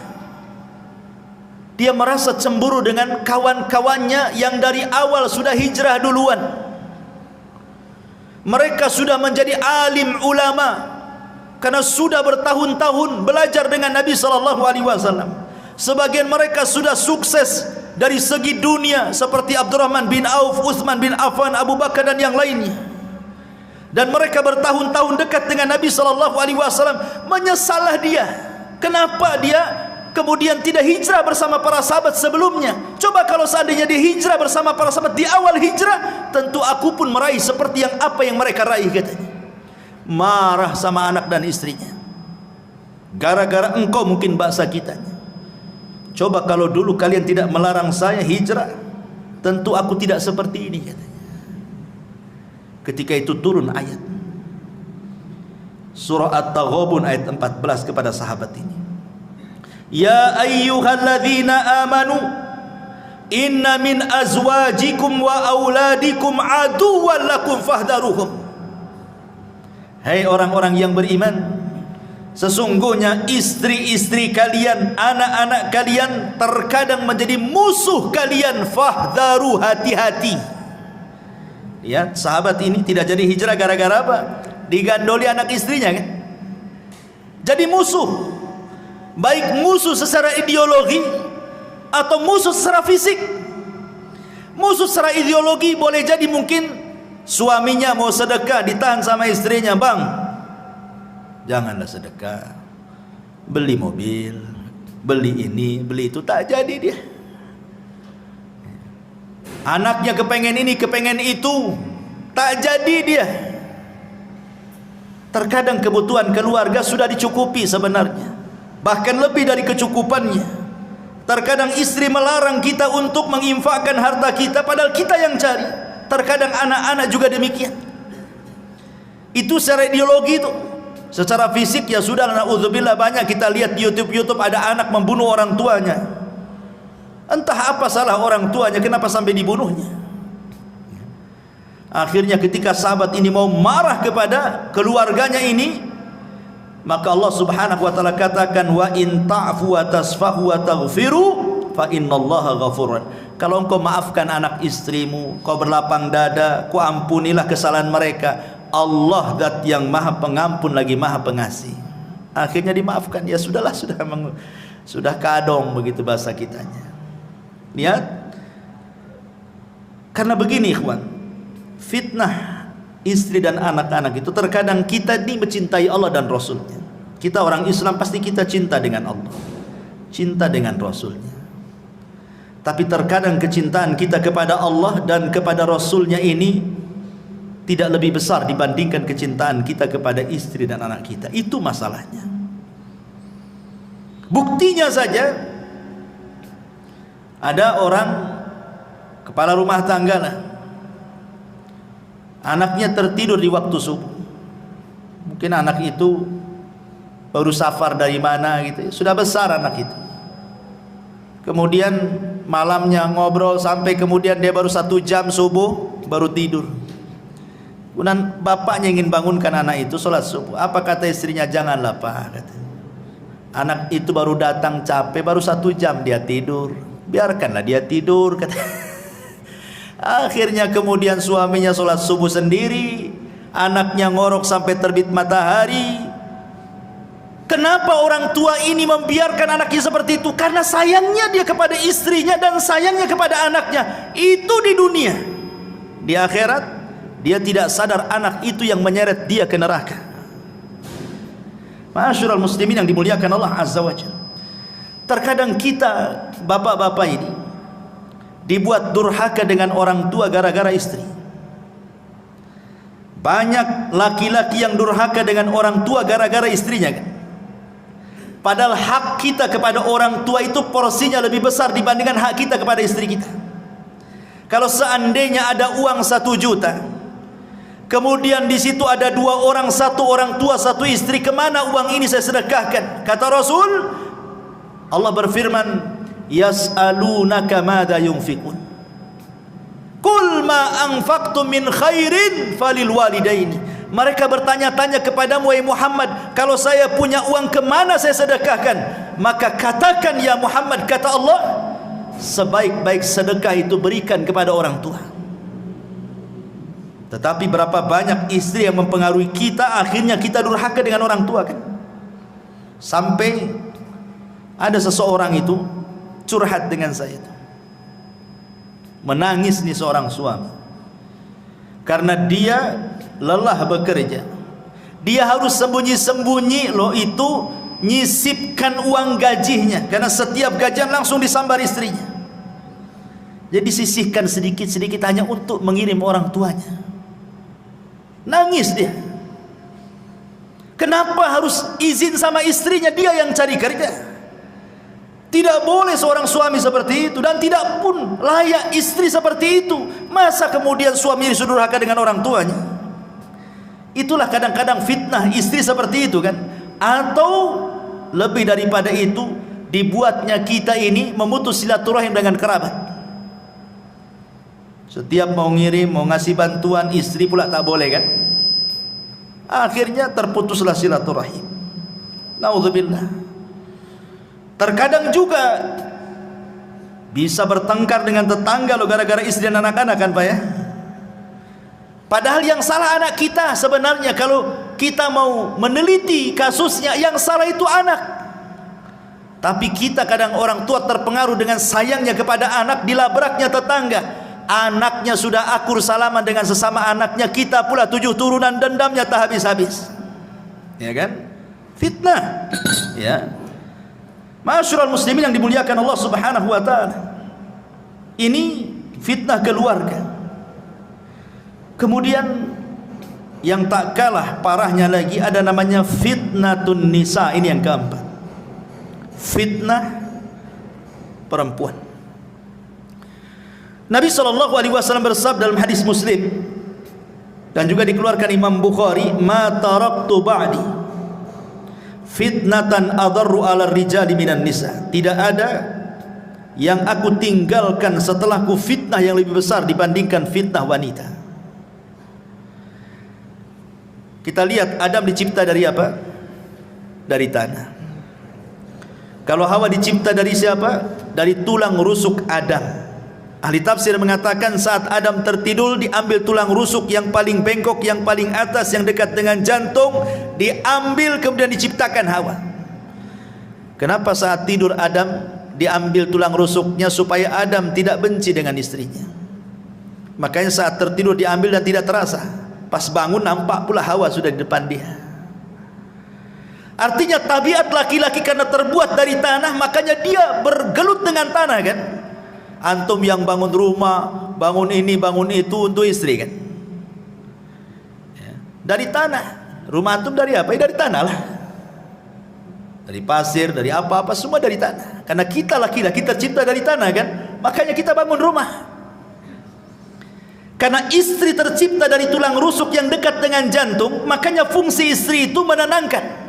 dia merasa cemburu dengan kawan-kawannya yang dari awal sudah hijrah duluan. Mereka sudah menjadi alim ulama karena sudah bertahun-tahun belajar dengan Nabi SAW. Sebagian mereka sudah sukses dari segi dunia seperti Abdurrahman bin Auf, Utsman bin Affan, Abu Bakar dan yang lainnya. Dan mereka bertahun-tahun dekat dengan Nabi SAW. Menyesallah dia, kenapa dia kemudian tidak hijrah bersama para sahabat sebelumnya. Coba kalau seandainya dia hijrah bersama para sahabat di awal hijrah, tentu aku pun meraih seperti apa yang mereka raih, katanya. Marah sama anak dan istrinya, gara-gara engkau mungkin bahasa kitanya. Coba kalau dulu kalian tidak melarang saya hijrah, tentu aku tidak seperti ini, katanya. Ketika itu turun ayat surah At-Taghabun ayat 14 kepada sahabat ini. Ya ayyuhalladzina amanu inna min azwajikum wa auladikum aduwwan lakum fahdharuhum. Hai orang-orang yang beriman, sesungguhnya istri-istri kalian, anak-anak kalian terkadang menjadi musuh kalian. Fahdharu, hati-hati. Lihat, sahabat ini tidak jadi hijrah gara-gara apa? Digandoli anak istrinya, kan? Jadi musuh. Baik musuh secara ideologi atau musuh secara fisik. Musuh secara ideologi boleh jadi mungkin suaminya mau sedekah, ditahan sama istrinya, bang, janganlah sedekah, beli mobil, beli ini, beli itu, tak jadi dia. Anaknya kepengen ini, kepengen itu, tak jadi dia. Terkadang kebutuhan keluarga sudah dicukupi sebenarnya, bahkan lebih dari kecukupannya. Terkadang istri melarang kita untuk menginfakkan harta kita, padahal kita yang cari. Terkadang anak-anak juga demikian. Itu secara ideologi itu. Secara fisik ya sudah, na'udzubillah, banyak kita lihat di YouTube ada anak membunuh orang tuanya. Entah apa salah orang tuanya, kenapa sampai dibunuhnya. Akhirnya ketika sahabat ini mau marah kepada keluarganya ini, maka Allah Subhanahu wa taala katakan, wa in ta'fu wa tasfahu wa taghfiru fa innallaha ghafurun. Kalau engkau maafkan anak istrimu, kau berlapang dada, kau ampunilah kesalahan mereka, Allah zat yang maha pengampun lagi maha pengasih. Akhirnya dimaafkan. Ya sudahlah, sudah kadong begitu bahasa kitanya. Lihat, karena begini ikhwan, fitnah istri dan anak-anak itu terkadang kita ini mencintai Allah dan Rasulnya. Kita orang Islam pasti kita cinta dengan Allah, cinta dengan Rasulnya. Tapi terkadang kecintaan kita kepada Allah dan kepada Rasulnya ini tidak lebih besar dibandingkan kecintaan kita kepada istri dan anak kita. Itu masalahnya. Buktinya saja, ada orang kepala rumah tangga lah, anaknya tertidur di waktu subuh. Mungkin anak itu baru safar dari mana gitu, sudah besar anak itu. Kemudian malamnya ngobrol sampai kemudian dia baru 1 jam subuh baru tidur. Kemudian bapaknya ingin bangunkan anak itu sholat subuh. Apa kata istrinya? Janganlah pak, kata. Anak itu baru datang capek, baru 1 jam dia tidur, biarkanlah dia tidur, kata. Akhirnya kemudian suaminya sholat subuh sendiri, anaknya ngorok sampai terbit matahari. Kenapa orang tua ini membiarkan anaknya seperti itu? Karena sayangnya dia kepada istrinya dan sayangnya kepada anaknya. Itu di dunia. Di akhirat dia tidak sadar anak itu yang menyeret dia ke neraka. Ma'asyiral muslimin yang dimuliakan Allah Azza wa Jalla, terkadang kita bapak-bapak ini dibuat durhaka dengan orang tua gara-gara istri. Banyak laki-laki yang durhaka dengan orang tua gara-gara istrinya kan? Padahal hak kita kepada orang tua itu porsinya lebih besar dibandingkan hak kita kepada istri kita. Kalau seandainya ada uang 1 juta, kemudian di situ ada 2 orang, 1 orang tua, 1 istri, kemana uang ini saya sedekahkan? Kata Rasul, Allah berfirman, yas'alunaka madza yunfiqun, qul ma anfaqtum min khairin falil walidaini. Mereka bertanya-tanya kepadamu wahai Muhammad, kalau saya punya uang kemana saya sedekahkan? Maka katakan ya Muhammad, kata Allah, sebaik-baik sedekah itu berikan kepada orang tua. Tetapi berapa banyak istri yang mempengaruhi kita, akhirnya kita durhaka dengan orang tua kan? Sampai ada seseorang itu curhat dengan saya itu, menangis nih seorang suami, karena dia lelah bekerja. Dia harus sembunyi-sembunyi loh itu nyisipkan uang gajinya, karena setiap gajian langsung disambar istrinya. Jadi sisihkan sedikit-sedikit hanya untuk mengirim orang tuanya. Nangis dia. Kenapa harus izin sama istrinya? Dia yang cari kerja. Tidak boleh seorang suami seperti itu, dan tidak pun layak istri seperti itu. Masa kemudian suami disudurhaka dengan orang tuanya? Itulah kadang-kadang fitnah istri seperti itu kan. Atau lebih daripada itu, dibuatnya kita ini memutus silaturahim dengan kerabat. Setiap mau ngirim, mau ngasih bantuan, istri pula tak boleh kan. Akhirnya terputuslah silaturahim. Naudzubillah. Terkadang juga bisa bertengkar dengan tetangga lo gara-gara istri dan anak-anak kan Pak ya. Padahal yang salah anak kita sebenarnya. Kalau kita mau meneliti kasusnya, yang salah itu anak. Tapi kita kadang orang tua terpengaruh dengan sayangnya kepada anak, dilabraknya tetangga. Anaknya sudah akur salaman dengan sesama anaknya, kita pula 7 turunan dendamnya tak habis-habis. Ya kan? Fitnah. Ya. Ma'asyiral muslimin yang dimuliakan Allah Subhanahu wa taala. Ini fitnah keluarga. Kemudian yang tak kalah parahnya lagi ada namanya fitnatun nisa. Ini yang keempat. Fitnah perempuan. Nabi SAW bersabda dalam hadis Muslim, dan juga dikeluarkan Imam Bukhari, ma taraktu ba'di fitnatan adarru ala rijali minan nisa. Tidak ada yang aku tinggalkan setelahku fitnah yang lebih besar dibandingkan fitnah wanita. Kita lihat Adam dicipta dari apa? Dari tanah. Kalau Hawa dicipta dari siapa? Dari tulang rusuk Adam. Ahli tafsir mengatakan saat Adam tertidur diambil tulang rusuk yang paling bengkok, yang paling atas, yang dekat dengan jantung, diambil kemudian diciptakan Hawa. Kenapa saat tidur Adam diambil tulang rusuknya? Supaya Adam tidak benci dengan istrinya. Makanya saat tertidur diambil dan tidak terasa. Pas bangun nampak pula Hawa sudah di depan dia. Artinya tabiat laki-laki karena terbuat dari tanah, makanya dia bergelut dengan tanah kan. Antum yang bangun rumah, bangun ini, bangun itu untuk istri kan, ya, dari tanah. Rumah antum dari apa? Ya dari tanah lah. Dari pasir, dari apa-apa, semua dari tanah. Karena kita laki-laki tercipta dari tanah kan, makanya kita bangun rumah. Karena istri tercipta dari tulang rusuk yang dekat dengan jantung, makanya fungsi istri itu menenangkan.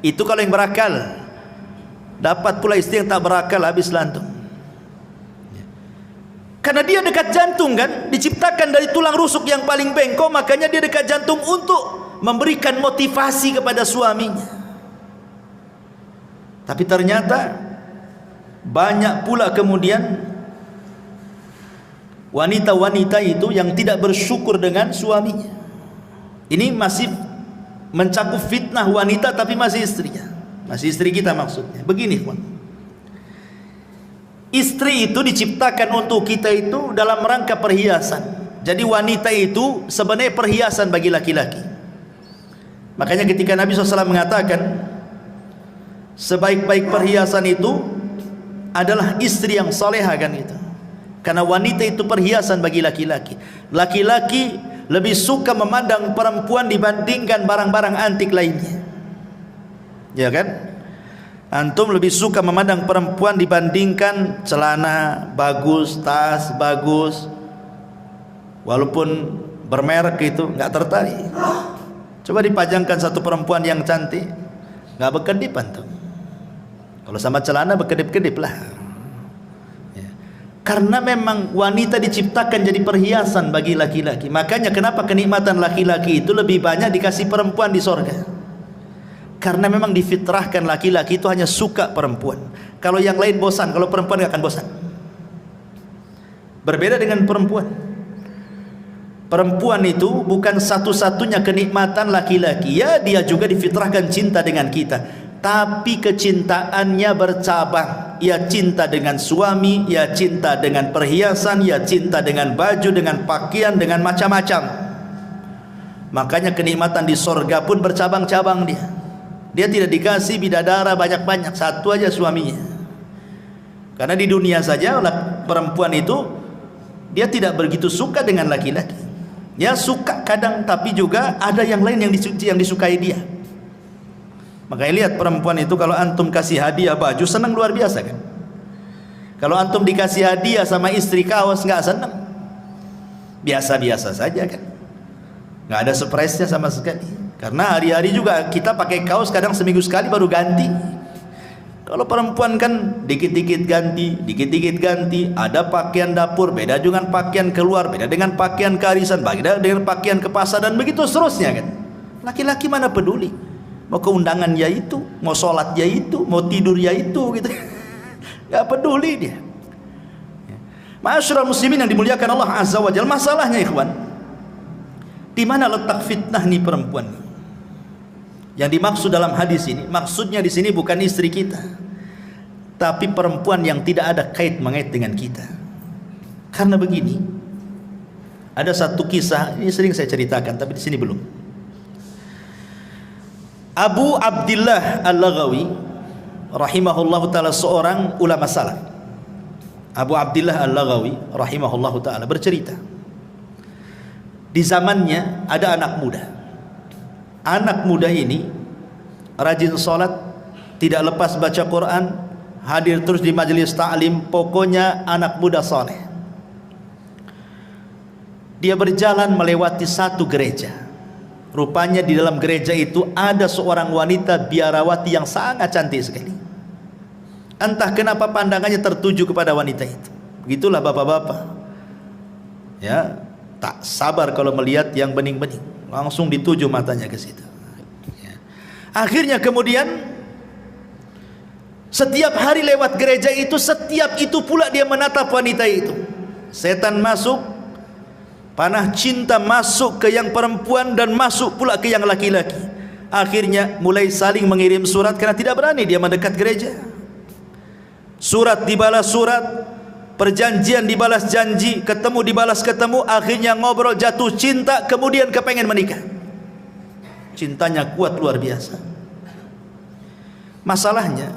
Itu kalau yang berakal. Dapat pula istri yang tak berakal, habis lantung. Karena dia dekat jantung kan, diciptakan dari tulang rusuk yang paling bengkok, makanya dia dekat jantung untuk memberikan motivasi kepada suaminya. Tapi ternyata banyak pula kemudian wanita-wanita itu yang tidak bersyukur dengan suaminya. Ini masih mencakup fitnah wanita, tapi masih istrinya, masih istri kita maksudnya. Begini kawan, istri itu diciptakan untuk kita itu dalam rangka perhiasan. Jadi wanita itu sebenarnya perhiasan bagi laki-laki. Makanya ketika Nabi SAW mengatakan sebaik-baik perhiasan itu adalah istri yang soleha kan itu. Karena wanita itu perhiasan bagi laki-laki. Laki-laki lebih suka memandang perempuan dibandingkan barang-barang antik lainnya, ya kan? Antum lebih suka memandang perempuan dibandingkan celana bagus, tas bagus, walaupun bermerek itu nggak tertarik. Coba dipajangkan satu perempuan yang cantik, nggak berkedip antum. Kalau sama celana berkedip-kedip lah. Ya. Karena memang wanita diciptakan jadi perhiasan bagi laki-laki. Makanya kenapa kenikmatan laki-laki itu lebih banyak dikasih perempuan di sorga. Karena memang difitrahkan laki-laki itu hanya suka perempuan. Kalau yang lain bosan, kalau perempuan gak akan bosan. Berbeda dengan perempuan. Perempuan itu bukan satu-satunya kenikmatan laki-laki. Ya, dia juga difitrahkan cinta dengan kita. Tapi kecintaannya bercabang. Ia cinta dengan suami, ia cinta dengan perhiasan, ia cinta dengan baju, dengan pakaian, dengan macam-macam. Makanya kenikmatan di sorga pun bercabang-cabang dia. Dia tidak dikasih bidadara banyak-banyak, satu aja suaminya. Karena di dunia saja perempuan itu dia tidak begitu suka dengan laki-laki. Dia suka kadang, tapi juga ada yang lain yang disukai dia. Makanya lihat perempuan itu kalau antum kasih hadiah baju senang luar biasa kan. Kalau antum dikasih hadiah sama istri kaos nggak senang, biasa-biasa saja kan. Nggak ada surprise-nya sama sekali. Karena hari-hari juga kita pakai kaos kadang seminggu sekali baru ganti. Kalau perempuan kan dikit-dikit ganti, dikit-dikit ganti. Ada pakaian dapur beda dengan pakaian keluar, beda dengan pakaian kearisan, beda dengan pakaian ke pasar, dan begitu seterusnya kan. Laki-laki mana peduli, mau ke undangan ya itu, mau sholat ya itu, mau tidur ya itu gitu. Gak peduli dia. Ma'asyiral muslimin yang dimuliakan Allah Azza wa Jalla, masalahnya ikhwan, di mana letak fitnah nih perempuan? Yang dimaksud dalam hadis ini, maksudnya di sini bukan istri kita, tapi perempuan yang tidak ada kait mengait dengan kita. Karena begini, ada satu kisah, ini sering saya ceritakan, tapi di sini belum. Abu Abdillah Al-Laghawi rahimahullahu ta'ala, seorang ulama salaf. Abu Abdillah Al-Laghawi rahimahullahu ta'ala bercerita, di zamannya ada anak muda. Anak muda ini rajin sholat, tidak lepas baca Quran, hadir terus di majelis ta'lim, pokoknya anak muda soleh. Dia berjalan melewati satu gereja. Rupanya di dalam gereja itu ada seorang wanita biarawati yang sangat cantik sekali. Entah kenapa pandangannya tertuju kepada wanita itu. Begitulah bapak-bapak, ya, tak sabar kalau melihat yang bening-bening, langsung dituju matanya ke situ. Ya. Akhirnya kemudian setiap hari lewat gereja itu, setiap itu pula dia menatap wanita itu. Setan masuk, panah cinta masuk ke yang perempuan dan masuk pula ke yang laki-laki. Akhirnya mulai saling mengirim surat karena tidak berani dia mendekat gereja. Surat dibalas surat, perjanjian dibalas janji, ketemu dibalas ketemu, akhirnya ngobrol, jatuh cinta, kemudian kepengen menikah. Cintanya kuat luar biasa. Masalahnya,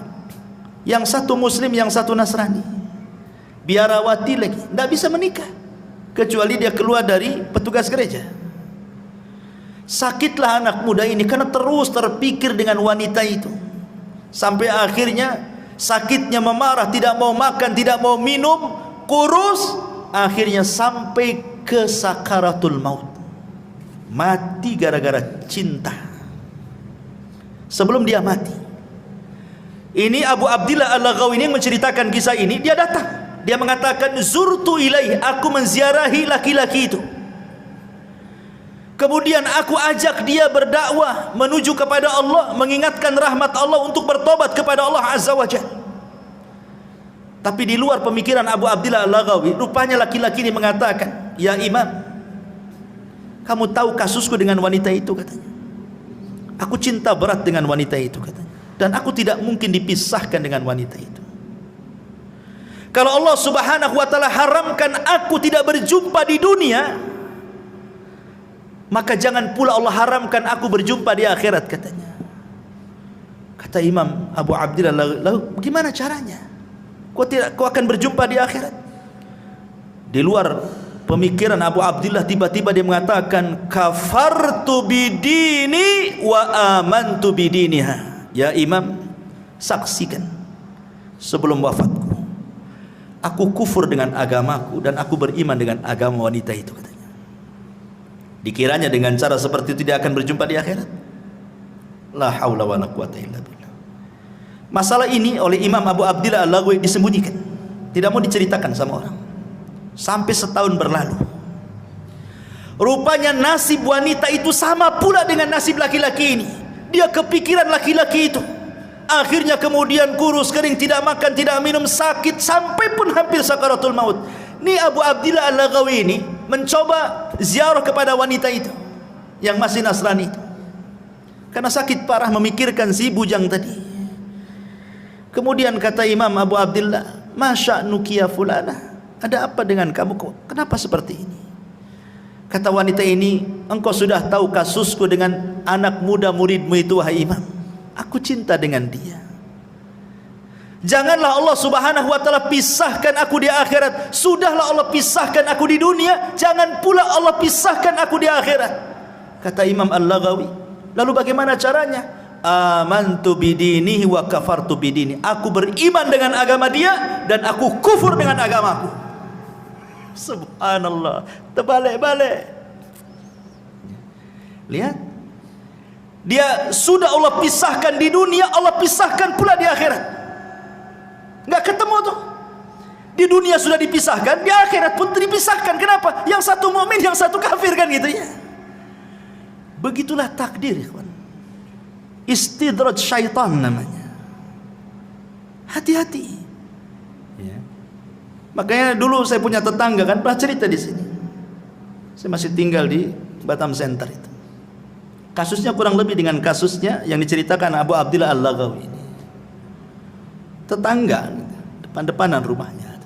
yang satu muslim, yang satu Nasrani, biarawati lagi, tidak bisa menikah kecuali dia keluar dari petugas gereja. Sakitlah anak muda ini karena terus terpikir dengan wanita itu, sampai akhirnya sakitnya memarah, tidak mau makan, tidak mau minum, kurus, akhirnya sampai ke sakaratul maut, mati gara-gara cinta. Sebelum dia mati, ini Abu Abdillah Al-Laghawi ini menceritakan kisah ini. Dia datang, dia mengatakan, zurtu ilaih, aku menziarahi laki-laki itu. Kemudian aku ajak dia berdakwah menuju kepada Allah, mengingatkan rahmat Allah untuk bertobat kepada Allah Azza wa Jalla. Tapi di luar pemikiran Abu Abdillah Al-Laghawi, rupanya laki-laki ini mengatakan, ya Imam, kamu tahu kasusku dengan wanita itu, katanya. Aku cinta berat dengan wanita itu, katanya. Dan aku tidak mungkin dipisahkan dengan wanita itu. Kalau Allah Subhanahu wa ta'ala haramkan aku tidak berjumpa di dunia, maka jangan pula Allah haramkan aku berjumpa di akhirat, katanya. Kata Imam Abu Abdillah, lalu bagaimana caranya? Kau akan berjumpa di akhirat? Di luar pemikiran Abu Abdillah, tiba-tiba dia mengatakan, kafartu bidini wa amantu bidiniha. Ya Imam, saksikan sebelum wafatku, aku kufur dengan agamaku dan aku beriman dengan agama wanita itu, katanya. Dikiranya dengan cara seperti itu dia akan berjumpa di akhirat? La haula wa la quwata illa billah. Masalah ini oleh Imam Abu Abdillah Al-Laghawi disembunyikan, tidak mau diceritakan sama orang. Sampai setahun berlalu, rupanya nasib wanita itu sama pula dengan nasib laki-laki ini. Dia kepikiran laki-laki itu, akhirnya kemudian kurus kering, tidak makan, tidak minum, sakit, sampai pun hampir sakaratul maut. Ini Abu Abdillah Al-Laghawi ini mencoba ziarah kepada wanita itu yang masih Nasrani itu, karena sakit parah memikirkan si bujang tadi. Kemudian kata Imam Abu Abdillah, masya nukia fulana, ada apa dengan kamu, kenapa seperti ini? Kata wanita ini, engkau sudah tahu kasusku dengan anak muda muridmu itu, wahai Imam. Aku cinta dengan dia. Janganlah Allah Subhanahu wa ta'ala pisahkan aku di akhirat. Sudahlah Allah pisahkan aku di dunia, jangan pula Allah pisahkan aku di akhirat. Kata Imam Al-Laghawi, lalu bagaimana caranya? Amantu bidinihi wa kafartu bidini. Aku beriman dengan agama dia dan aku kufur dengan agamaku. Subhanallah, terbalik-balik. Lihat, dia sudah Allah pisahkan di dunia, Allah pisahkan pula di akhirat. Nggak ketemu tuh. Di dunia sudah dipisahkan, di akhirat pun dipisahkan. Kenapa? Yang satu mukmin, yang satu kafir, kan gitu ya. Begitulah takdir, ikhwan. Istidraj syaitan namanya. Hati-hati. Ya. Makanya dulu saya punya tetangga, kan pernah cerita di sini. Saya masih tinggal di Batam Center itu. Kasusnya kurang lebih dengan kasusnya yang diceritakan Abu Abdillah Al-Laghawi ini. Tetangga, depan-depanan rumahnya.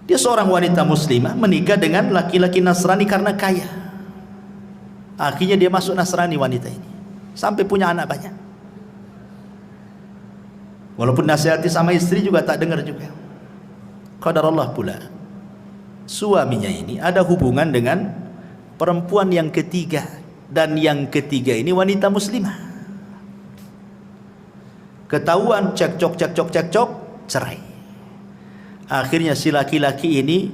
Dia seorang wanita muslimah menikah dengan laki-laki Nasrani karena kaya. Akhirnya dia masuk Nasrani wanita ini, sampai punya anak banyak. Walaupun nasihati sama istri juga tak dengar juga. Qadarullah pula, suaminya ini ada hubungan dengan perempuan yang ketiga, dan yang ketiga ini wanita muslimah. Ketahuan, cekcok, cerai. Akhirnya si laki-laki ini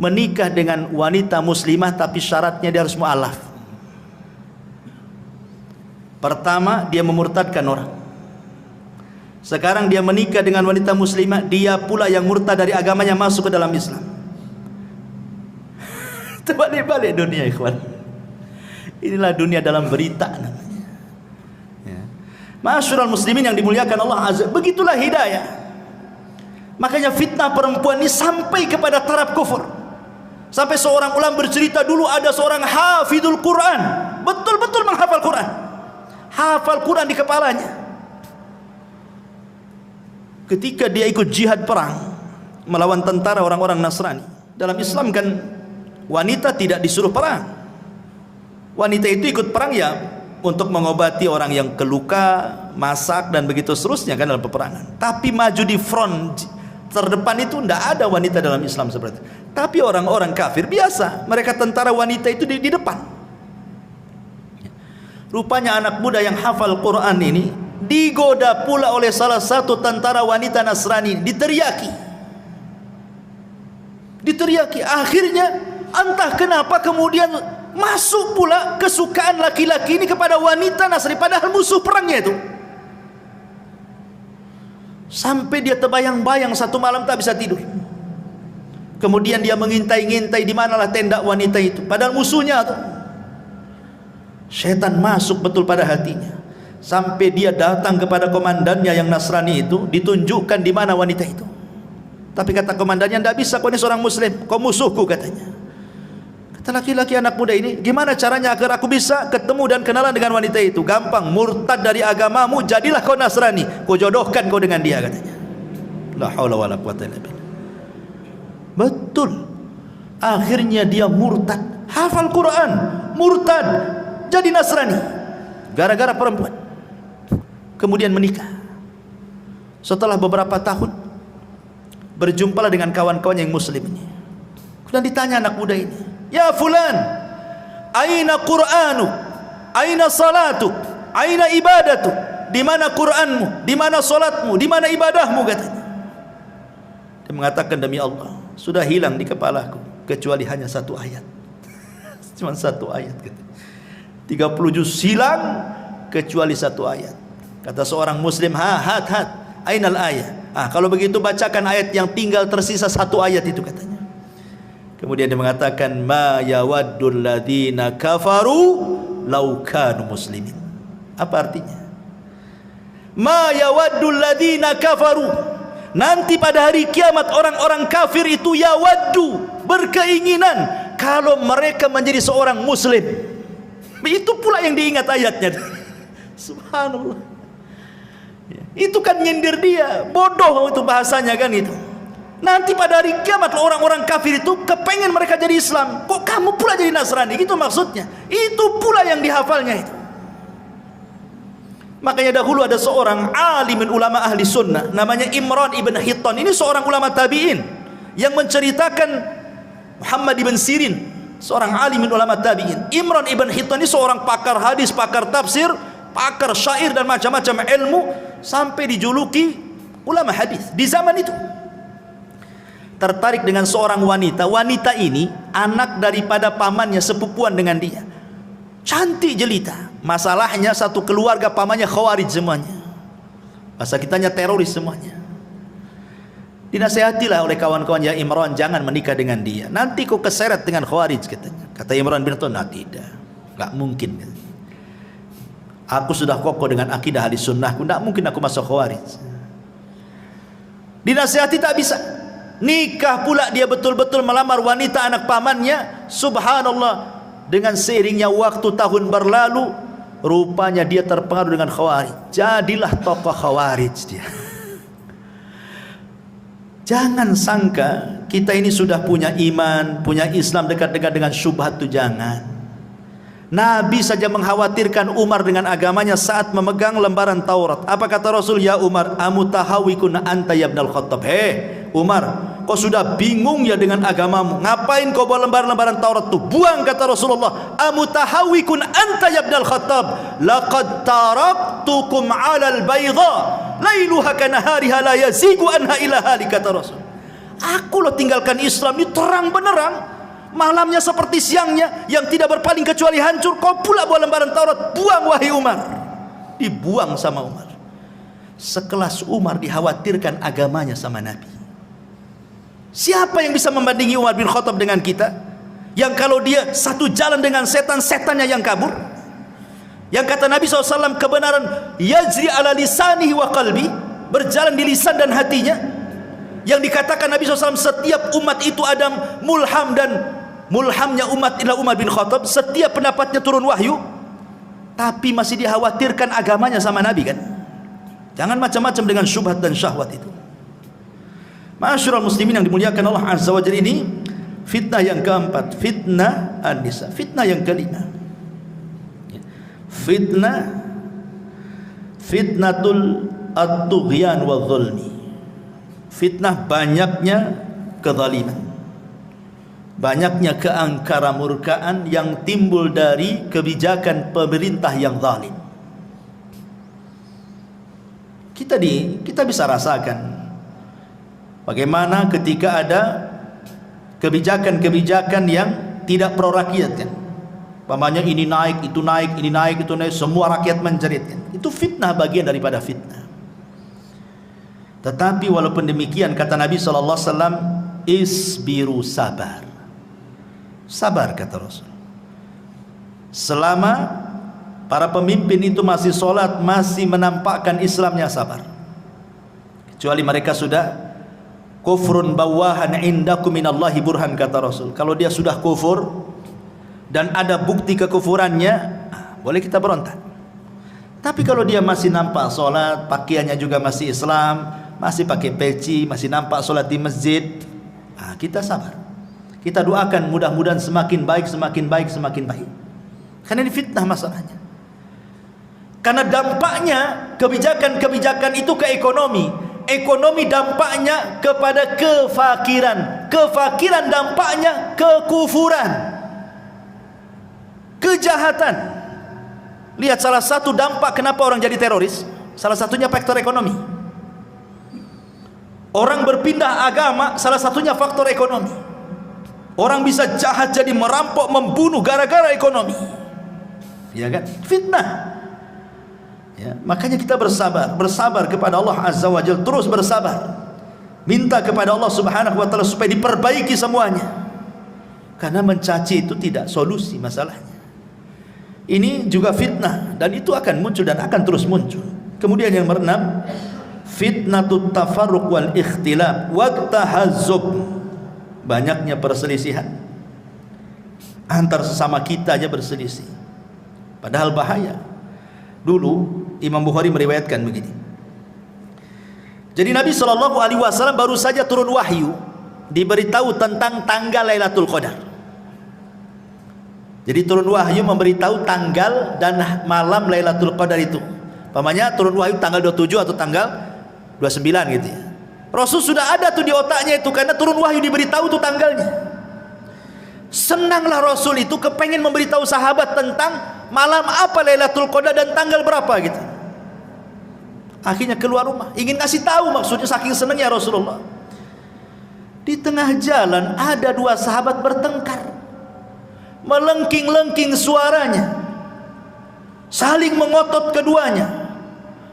menikah dengan wanita muslimah, tapi syaratnya dia harus mu'alaf. Pertama, dia memurtadkan orang. Sekarang dia menikah dengan wanita muslimah, dia pula yang murtad dari agamanya masuk ke dalam Islam. Terbalik-balik dunia, ikhwan. Inilah dunia dalam berita namanya. Ya. Ma'asyiral muslimin yang dimuliakan Allah Azza, begitulah hidayah. Makanya fitnah perempuan ini sampai kepada taraf kufur. Sampai seorang ulama bercerita dulu ada seorang hafidul Quran, betul-betul menghafal Quran, hafal Quran di kepalanya. Ketika dia ikut jihad perang melawan tentara orang-orang Nasrani, dalam Islam kan wanita tidak disuruh perang. Wanita itu ikut perang ya untuk mengobati orang yang keluka, masak dan begitu seterusnya kan dalam peperangan. Tapi maju di front terdepan itu tidak ada wanita dalam Islam seperti itu. Tapi orang-orang kafir biasa, mereka tentara wanita itu di depan. Rupanya anak muda yang hafal Quran ini digoda pula oleh salah satu tentara wanita Nasrani, diteriaki. Akhirnya entah kenapa kemudian masuk pula kesukaan laki-laki ini kepada wanita Nasrani, padahal musuh perangnya itu. Sampai dia terbayang-bayang satu malam tak bisa tidur. Kemudian dia mengintai-ngintai di manalah tenda wanita itu, padahal musuhnya tuh. Setan masuk betul pada hatinya. Sampai dia datang kepada komandannya yang Nasrani itu, ditunjukkan di mana wanita itu. Tapi kata komandannya, tidak bisa, kau ini seorang muslim, kau musuhku katanya. Kata laki-laki anak muda ini, gimana caranya agar aku bisa ketemu dan kenalan dengan wanita itu? Gampang, murtad dari agamamu, jadilah kau Nasrani, kau jodohkan kau dengan dia katanya. La haula wala quwwata illa billah. Betul. Akhirnya dia murtad, hafal Quran, murtad, jadi Nasrani gara-gara perempuan. Kemudian menikah. Setelah beberapa tahun berjumpalah dengan kawan-kawan yang muslim ini. Kemudian ditanya anak muda ini, ya fulan, aina Qur'anu, aina salatu, aina ibadatu, di mana Qur'anmu, di mana salatmu, di mana ibadahmu katanya. Dia mengatakan, demi Allah, sudah hilang di kepalaku kecuali hanya satu ayat. Cuma satu ayat katanya. 30 juz hilang kecuali satu ayat. Kata seorang muslim, hat ainal ayat. Kalau begitu bacakan ayat yang tinggal tersisa satu ayat itu katanya. Kemudian dia mengatakan, ma yawaddul ladzina kafaru law kanu muslimin. Apa artinya? Ma yawaddul ladzina kafaru, nanti pada hari kiamat orang-orang kafir itu yawaddu, berkeinginan kalau mereka menjadi seorang muslim. Itu pula yang diingat ayatnya. Subhanallah. Itu kan nyindir dia, bodoh itu bahasanya kan itu. Nanti pada hari kiamat orang-orang kafir itu kepengen mereka jadi Islam, kok kamu pula jadi Nasrani, gitu maksudnya. Itu pula yang dihafalnya itu. Makanya dahulu ada seorang alimin ulama ahli sunnah namanya Imran ibn Hittan. Ini seorang ulama tabi'in yang menceritakan Muhammad ibn Sirin, seorang alimin ulama tabi'in. Imran ibn Hittan ini seorang pakar hadis, pakar tafsir, pakar syair dan macam-macam ilmu, sampai dijuluki ulama hadis di zaman itu. Tertarik dengan seorang wanita. Wanita ini anak daripada pamannya, sepupuan dengan dia, cantik jelita. Masalahnya satu keluarga pamannya khawarij semuanya, bahasa kitanya teroris semuanya. Dinasihatilah oleh kawan-kawan, ya Imran, jangan menikah dengan dia, nanti kau keseret dengan khawarij katanya. Kata Imran bin Hittan, tidak, nggak mungkin. Aku sudah kokoh dengan akidah ahli sunnahku, tidak mungkin aku masuk khawarij. Dinasihati tak bisa. Nikah pula dia betul-betul melamar wanita anak pamannya. Subhanallah, dengan seiringnya waktu tahun berlalu, rupanya dia terpengaruh dengan khawarij. Jadilah tokoh khawarij dia. Jangan sangka kita ini sudah punya iman, punya Islam, dekat-dekat dengan syubhat, itu jangan. Nabi saja mengkhawatirkan Umar dengan agamanya saat memegang lembaran Taurat. Apa kata Rasul? Ya Umar, amutahawikun anta ya ibnal Khattab. Hei Umar, kau sudah bingung ya dengan agamamu, ngapain kau bawa lembaran-lembaran Taurat itu? Buang, kata Rasulullah. Amutahawikun anta ya ibnal Khattab, laqad taraktukum 'alal bayda lailuha kanahariha la yazigu anha ila hali, kata Rasul. Aku loh tinggalkan Islam ini terang benerang, malamnya seperti siangnya, yang tidak berpaling kecuali hancur. Kau pula bawa lembaran Taurat, buang wahai Umar. Dibuang sama Umar. Sekelas Umar dikhawatirkan agamanya sama Nabi. Siapa yang bisa membandingi Umar bin Khattab dengan kita, yang kalau dia satu jalan dengan setan, setannya yang kabur? Yang kata Nabi SAW, kebenaran yajri ala lisanihi wa qalbi, berjalan di lisan dan hatinya. Yang dikatakan Nabi SAW setiap umat itu ada mulham, dan mulhamnya umat adalah Umar bin Khattab. Setiap pendapatnya turun wahyu, tapi masih dikhawatirkan agamanya sama Nabi kan. Jangan macam-macam dengan syubhat dan syahwat itu. Ma'asyiral muslimin yang dimuliakan Allah Azza wa Jalla, ini fitnah yang keempat, fitnah an-nisa. Fitnah yang kelima, fitnatul at-tughyan wa dhulmi. Fitnah banyaknya kezaliman, banyaknya keangkara-murkaan yang timbul dari kebijakan pemerintah yang zalim. Kita bisa rasakan bagaimana ketika ada kebijakan-kebijakan yang tidak pro rakyat kan. Pamannya ini naik, itu naik, ini naik, itu naik, semua rakyat menjerit kan. Itu fitnah, bagian daripada fitnah. Tetapi walaupun demikian, kata Nabi SAW, isbiru, sabar. Sabar, kata Rasul. Selama para pemimpin itu masih sholat, masih menampakkan Islamnya, sabar. Kecuali mereka sudah kufrun bawahan indakum minallahi burhan, kata Rasul. Kalau dia sudah kufur dan ada bukti kekufurannya, boleh kita berontak. Tapi kalau dia masih nampak sholat, pakaiannya juga masih Islam, masih pakai peci, masih nampak sholat di masjid, kita sabar. Kita doakan mudah-mudahan semakin baik, semakin baik, semakin baik. Karena ini fitnah masalahnya. Karena dampaknya kebijakan-kebijakan itu ke ekonomi. Ekonomi dampaknya kepada kefakiran. Kefakiran dampaknya kekufuran, kejahatan. Lihat salah satu dampak kenapa orang jadi teroris, salah satunya faktor ekonomi. Orang berpindah agama, salah satunya faktor ekonomi. Orang bisa jahat jadi merampok, membunuh gara-gara ekonomi. Ya kan? Fitnah. Ya, makanya kita bersabar kepada Allah Azza wa Jalla, terus bersabar. Minta kepada Allah Subhanahu wa taala supaya diperbaiki semuanya. Karena mencaci itu tidak solusi masalahnya. Ini juga fitnah, dan itu akan muncul dan akan terus muncul. Kemudian yang keenam, fitnatut tafarruq wal ikhtilaf wa tahazzub. Banyaknya perselisihan antar sesama kita aja berselisih, padahal bahaya. Dulu Imam Bukhari meriwayatkan begini. Jadi Nabi SAW baru saja turun wahyu, diberitahu tentang tanggal Lailatul Qadar. Jadi turun wahyu memberitahu tanggal dan malam Lailatul Qadar itu. Pamannya turun wahyu tanggal 27 atau tanggal 29 gitu ya. Rasul sudah ada tuh di otaknya itu, karena turun wahyu diberitahu tuh tanggalnya. Senanglah Rasul itu, kepengen memberitahu sahabat tentang malam apa Lailatul Qadar dan tanggal berapa gitu. Akhirnya keluar rumah, ingin kasih tahu, maksudnya saking senangnya Rasulullah. Di tengah jalan ada dua sahabat bertengkar, melengking-lengking suaranya, saling mengotot keduanya.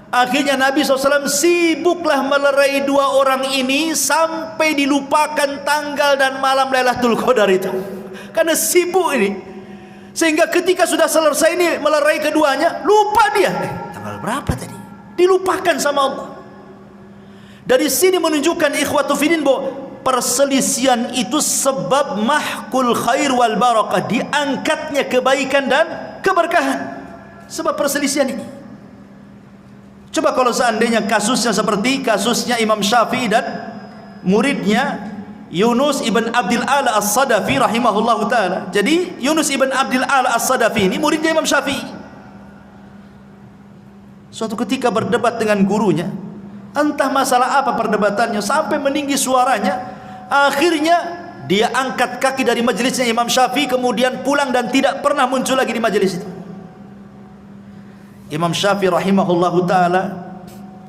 Akhirnya Nabi SAW sibuklah melerai dua orang ini sampai dilupakan tanggal dan malam Lailatul Qadar itu. Karena sibuk ini, sehingga ketika sudah selesai ini melerai keduanya, lupa dia tanggal berapa tadi, dilupakan sama Allah. Dari sini menunjukkan ikhwatu fiddin bahwa perselisihan itu sebab mahkul khair wal barakah, diangkatnya kebaikan dan keberkahan sebab perselisihan ini. Coba kalau seandainya kasusnya seperti kasusnya Imam Syafi'i dan muridnya Yunus ibn Abdul A'la As-Sadafi rahimahullahu ta'ala. Jadi Yunus ibn Abdul A'la As-Sadafi ini muridnya Imam Syafi'i. Suatu ketika berdebat dengan gurunya, entah masalah apa perdebatannya, sampai meninggi suaranya. Akhirnya dia angkat kaki dari majelisnya Imam Syafi'i, kemudian pulang dan tidak pernah muncul lagi di majelis itu. Imam Syafi'i rahimahullahu ta'ala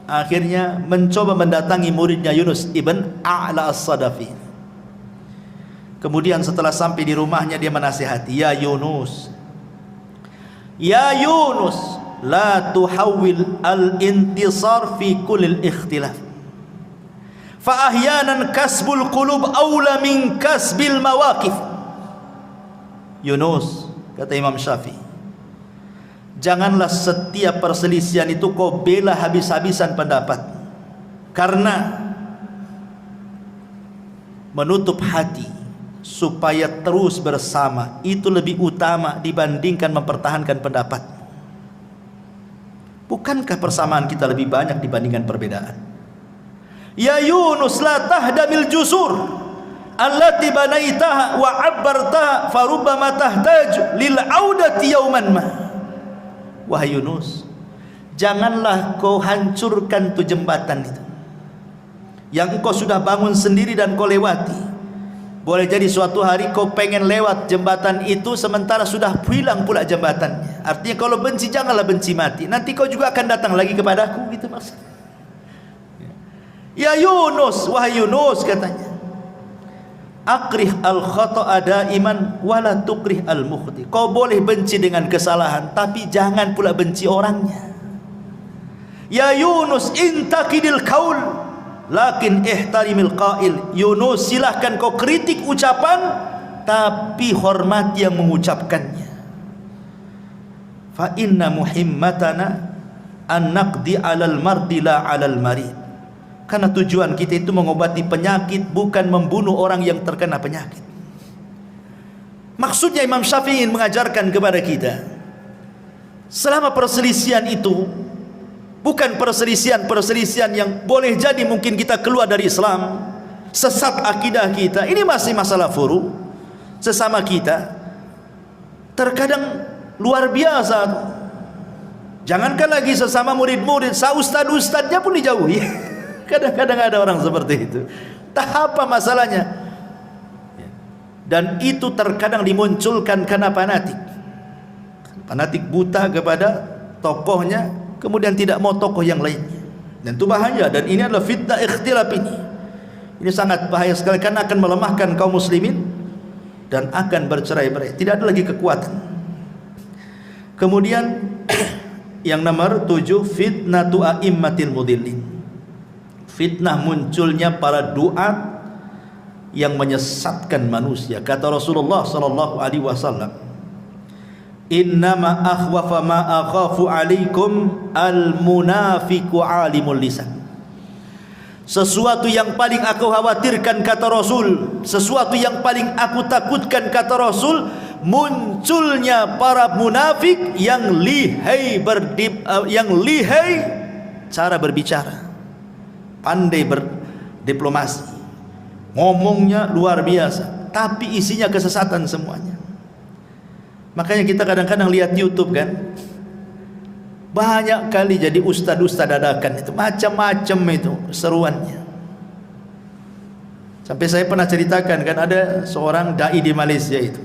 akhirnya mencoba mendatangi muridnya Yunus ibn A'la As-Sadafi. Kemudian setelah sampai di rumahnya, dia menasihati, ya Yunus, la tuhawil al-intisar fi kulil ikhtilaf, fa ahyanan kasbul qulub awla min kasbil mawaqif. Yunus, kata Imam Syafi'i, janganlah setiap perselisihan itu kau bela habis-habisan pendapat. Karena menutup hati supaya terus bersama itu lebih utama dibandingkan mempertahankan pendapat. Bukankah persamaan kita lebih banyak dibandingkan perbedaan? Ya Yunus la tahdamil jusur allati banaitaha wa abbartaha farubbama tahtaju lil audati yauman ma. Wahai Yunus, janganlah kau hancurkan tu jembatan itu yang engkau sudah bangun sendiri dan kau lewati. Boleh jadi suatu hari kau pengen lewat jembatan itu sementara sudah hilang pula jembatannya. Artinya kalau benci janganlah benci mati. Nanti kau juga akan datang lagi kepadaku, gitu maksudnya. Ya Yunus, wahai Yunus, katanya, akrih al khata'a daiman wala tukrih al mukhti. Kau boleh benci dengan kesalahan, tapi jangan pula benci orangnya. Ya Yunus, intakidil qaul lakin ihtarimil qail. Yunus, silahkan kau kritik ucapan, tapi hormati yang mengucapkannya. Fa inna muhimmatana an naqdi alal mardi la alal marid. Karena tujuan kita itu mengobati penyakit, bukan membunuh orang yang terkena penyakit. Maksudnya Imam Syafi'i mengajarkan kepada kita, selama perselisihan itu bukan perselisihan yang boleh jadi mungkin kita keluar dari Islam, sesat akidah kita, ini masih masalah furu sesama kita. Terkadang luar biasa, jangankan lagi sesama murid-murid, ustad-ustadnya pun dijauhi. Kadang-kadang ada orang seperti itu. Tak apa masalahnya. Dan itu terkadang dimunculkan karena fanatik. Fanatik buta kepada tokohnya, kemudian tidak mau tokoh yang lainnya. Dan itu bahaya. Dan ini adalah fitnah ikhtilaf ini. Ini sangat bahaya sekali karena akan melemahkan kaum muslimin dan akan bercerai-berai. Tidak ada lagi kekuatan. Kemudian yang nomor 7, fitnatu a'immatil mudillin. Fitnah munculnya para duat yang menyesatkan manusia. Kata Rasulullah sallallahu alaihi wasallam, innama akhwafa ma akhafu alaikum al-munafiqu alimul lisan. Sesuatu yang paling aku khawatirkan, kata Rasul, sesuatu yang paling aku takutkan, kata Rasul, munculnya para munafik yang lihai cara berbicara, pandai berdiplomasi, ngomongnya luar biasa, tapi isinya kesesatan semuanya. Makanya kita kadang-kadang lihat YouTube kan, banyak kali jadi ustad-ustad dadakan itu, macam-macam itu seruannya. Sampai saya pernah ceritakan kan, ada seorang dai di Malaysia itu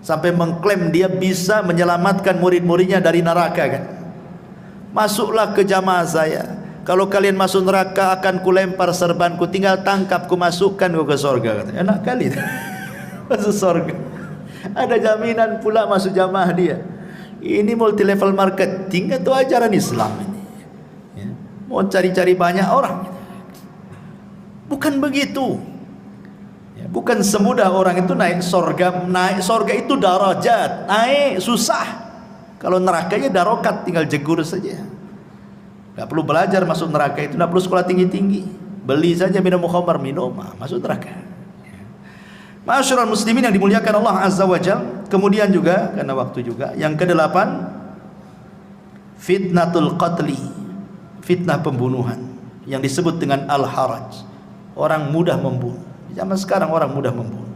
sampai mengklaim dia bisa menyelamatkan murid-muridnya dari neraka kan. Masuklah ke jamaah saya, kalau kalian masuk neraka akan kulempar serbanku, tinggal tangkap ku masukkan ke surga. Enak kali masuk surga, ada jaminan pula masuk jamaah dia. Ini multi level marketing atau ajaran Islam ini ya. Mau cari-cari banyak orang, bukan begitu ya. Bukan semudah orang itu naik surga. Naik surga itu darajat, naik susah. Kalau nerakanya darokat, tinggal jegur saja. Tak perlu belajar masuk neraka itu, tak perlu sekolah tinggi-tinggi, beli saja minum khamar, minum, masuk neraka. Ma'asyiral muslimin yang dimuliakan Allah Azza wa Jalla. Kemudian juga karena waktu juga, yang ke-8, fitnatul qatli, fitnah pembunuhan yang disebut dengan al-haraj. Orang mudah membunuh. Zaman sekarang orang mudah membunuh.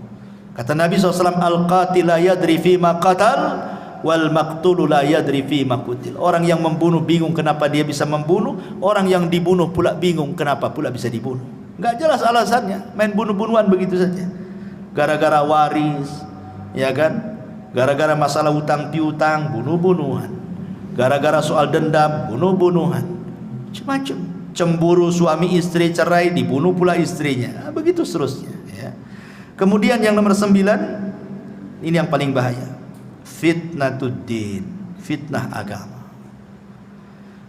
Kata Nabi SAW, al-qatil la yadri fima qatal wal maqtulu la yadri fi ma qutil. Orang yang membunuh bingung kenapa dia bisa membunuh, orang yang dibunuh pula bingung kenapa pula bisa dibunuh. Enggak jelas alasannya, main bunuh-bunuhan begitu saja. Gara-gara waris, ya kan? Gara-gara masalah utang piutang, bunuh-bunuhan. Gara-gara soal dendam, bunuh-bunuhan. Macam-macam. Cemburu suami istri cerai, dibunuh pula istrinya. Begitu seterusnya, ya. Kemudian yang nomor 9, ini yang paling bahaya. Fitnatuddin, fitnah agama.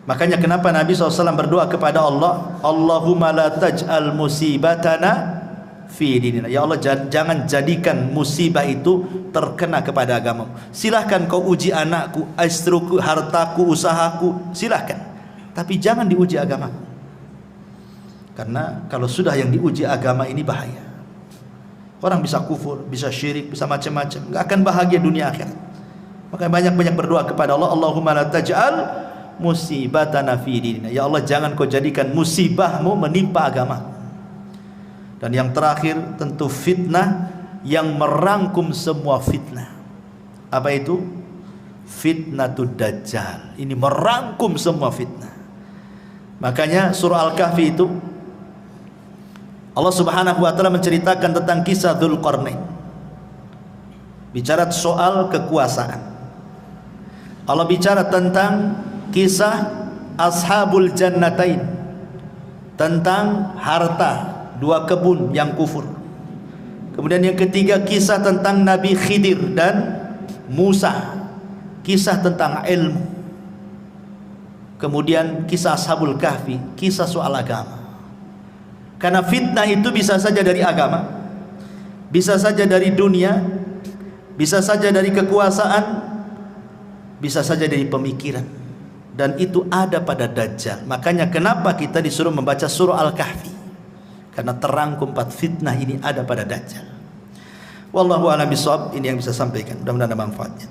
Makanya kenapa Nabi SAW berdoa kepada Allah, Allahumma la taj'al musibatana fi dinina. Ya Allah, jangan jadikan musibah itu terkena kepada agamamu. Silahkan kau uji anakku, istriku, hartaku, usahaku, silahkan, tapi jangan diuji agamaku. Karena kalau sudah yang diuji agama ini bahaya. Orang bisa kufur, bisa syirik, bisa macam-macam, nggak akan bahagia dunia akhirat. Makanya banyak-banyak berdoa kepada Allah, Allahumma la taj'al musibatana fi dinina. Ya Allah, jangan kau jadikan musibahmu menimpa agama. Dan yang terakhir tentu fitnah yang merangkum semua fitnah. Apa itu? Fitnatud Dajjal. Ini merangkum semua fitnah. Makanya surah Al-Kahfi itu Allah Subhanahu wa taala menceritakan tentang kisah Dzulqarnain. Bicara soal kekuasaan. Allah bicara tentang kisah Ashabul Jannatain, tentang harta, 2 kebun yang kufur. Kemudian yang ketiga kisah tentang Nabi Khidir dan Musa, kisah tentang ilmu. Kemudian kisah Ashabul Kahfi, kisah soal agama. Karena fitnah itu bisa saja dari agama, bisa saja dari dunia, bisa saja dari kekuasaan, bisa saja dari pemikiran. Dan itu ada pada Dajjal. Makanya kenapa kita disuruh membaca surah Al-Kahfi? Karena terangkum 4 fitnah ini ada pada Dajjal. Wallahu a'lam bishawab. Ini yang bisa sampaikan, mudah-mudahan ada manfaatnya.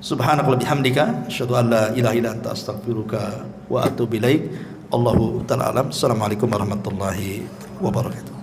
Subhanakallahumma bihamdika asyhadu an la ilaha illa anta astaghfiruka wa atubu ilaik. Allahu ta'ala alam. Assalamualaikum warahmatullahi wabarakatuh.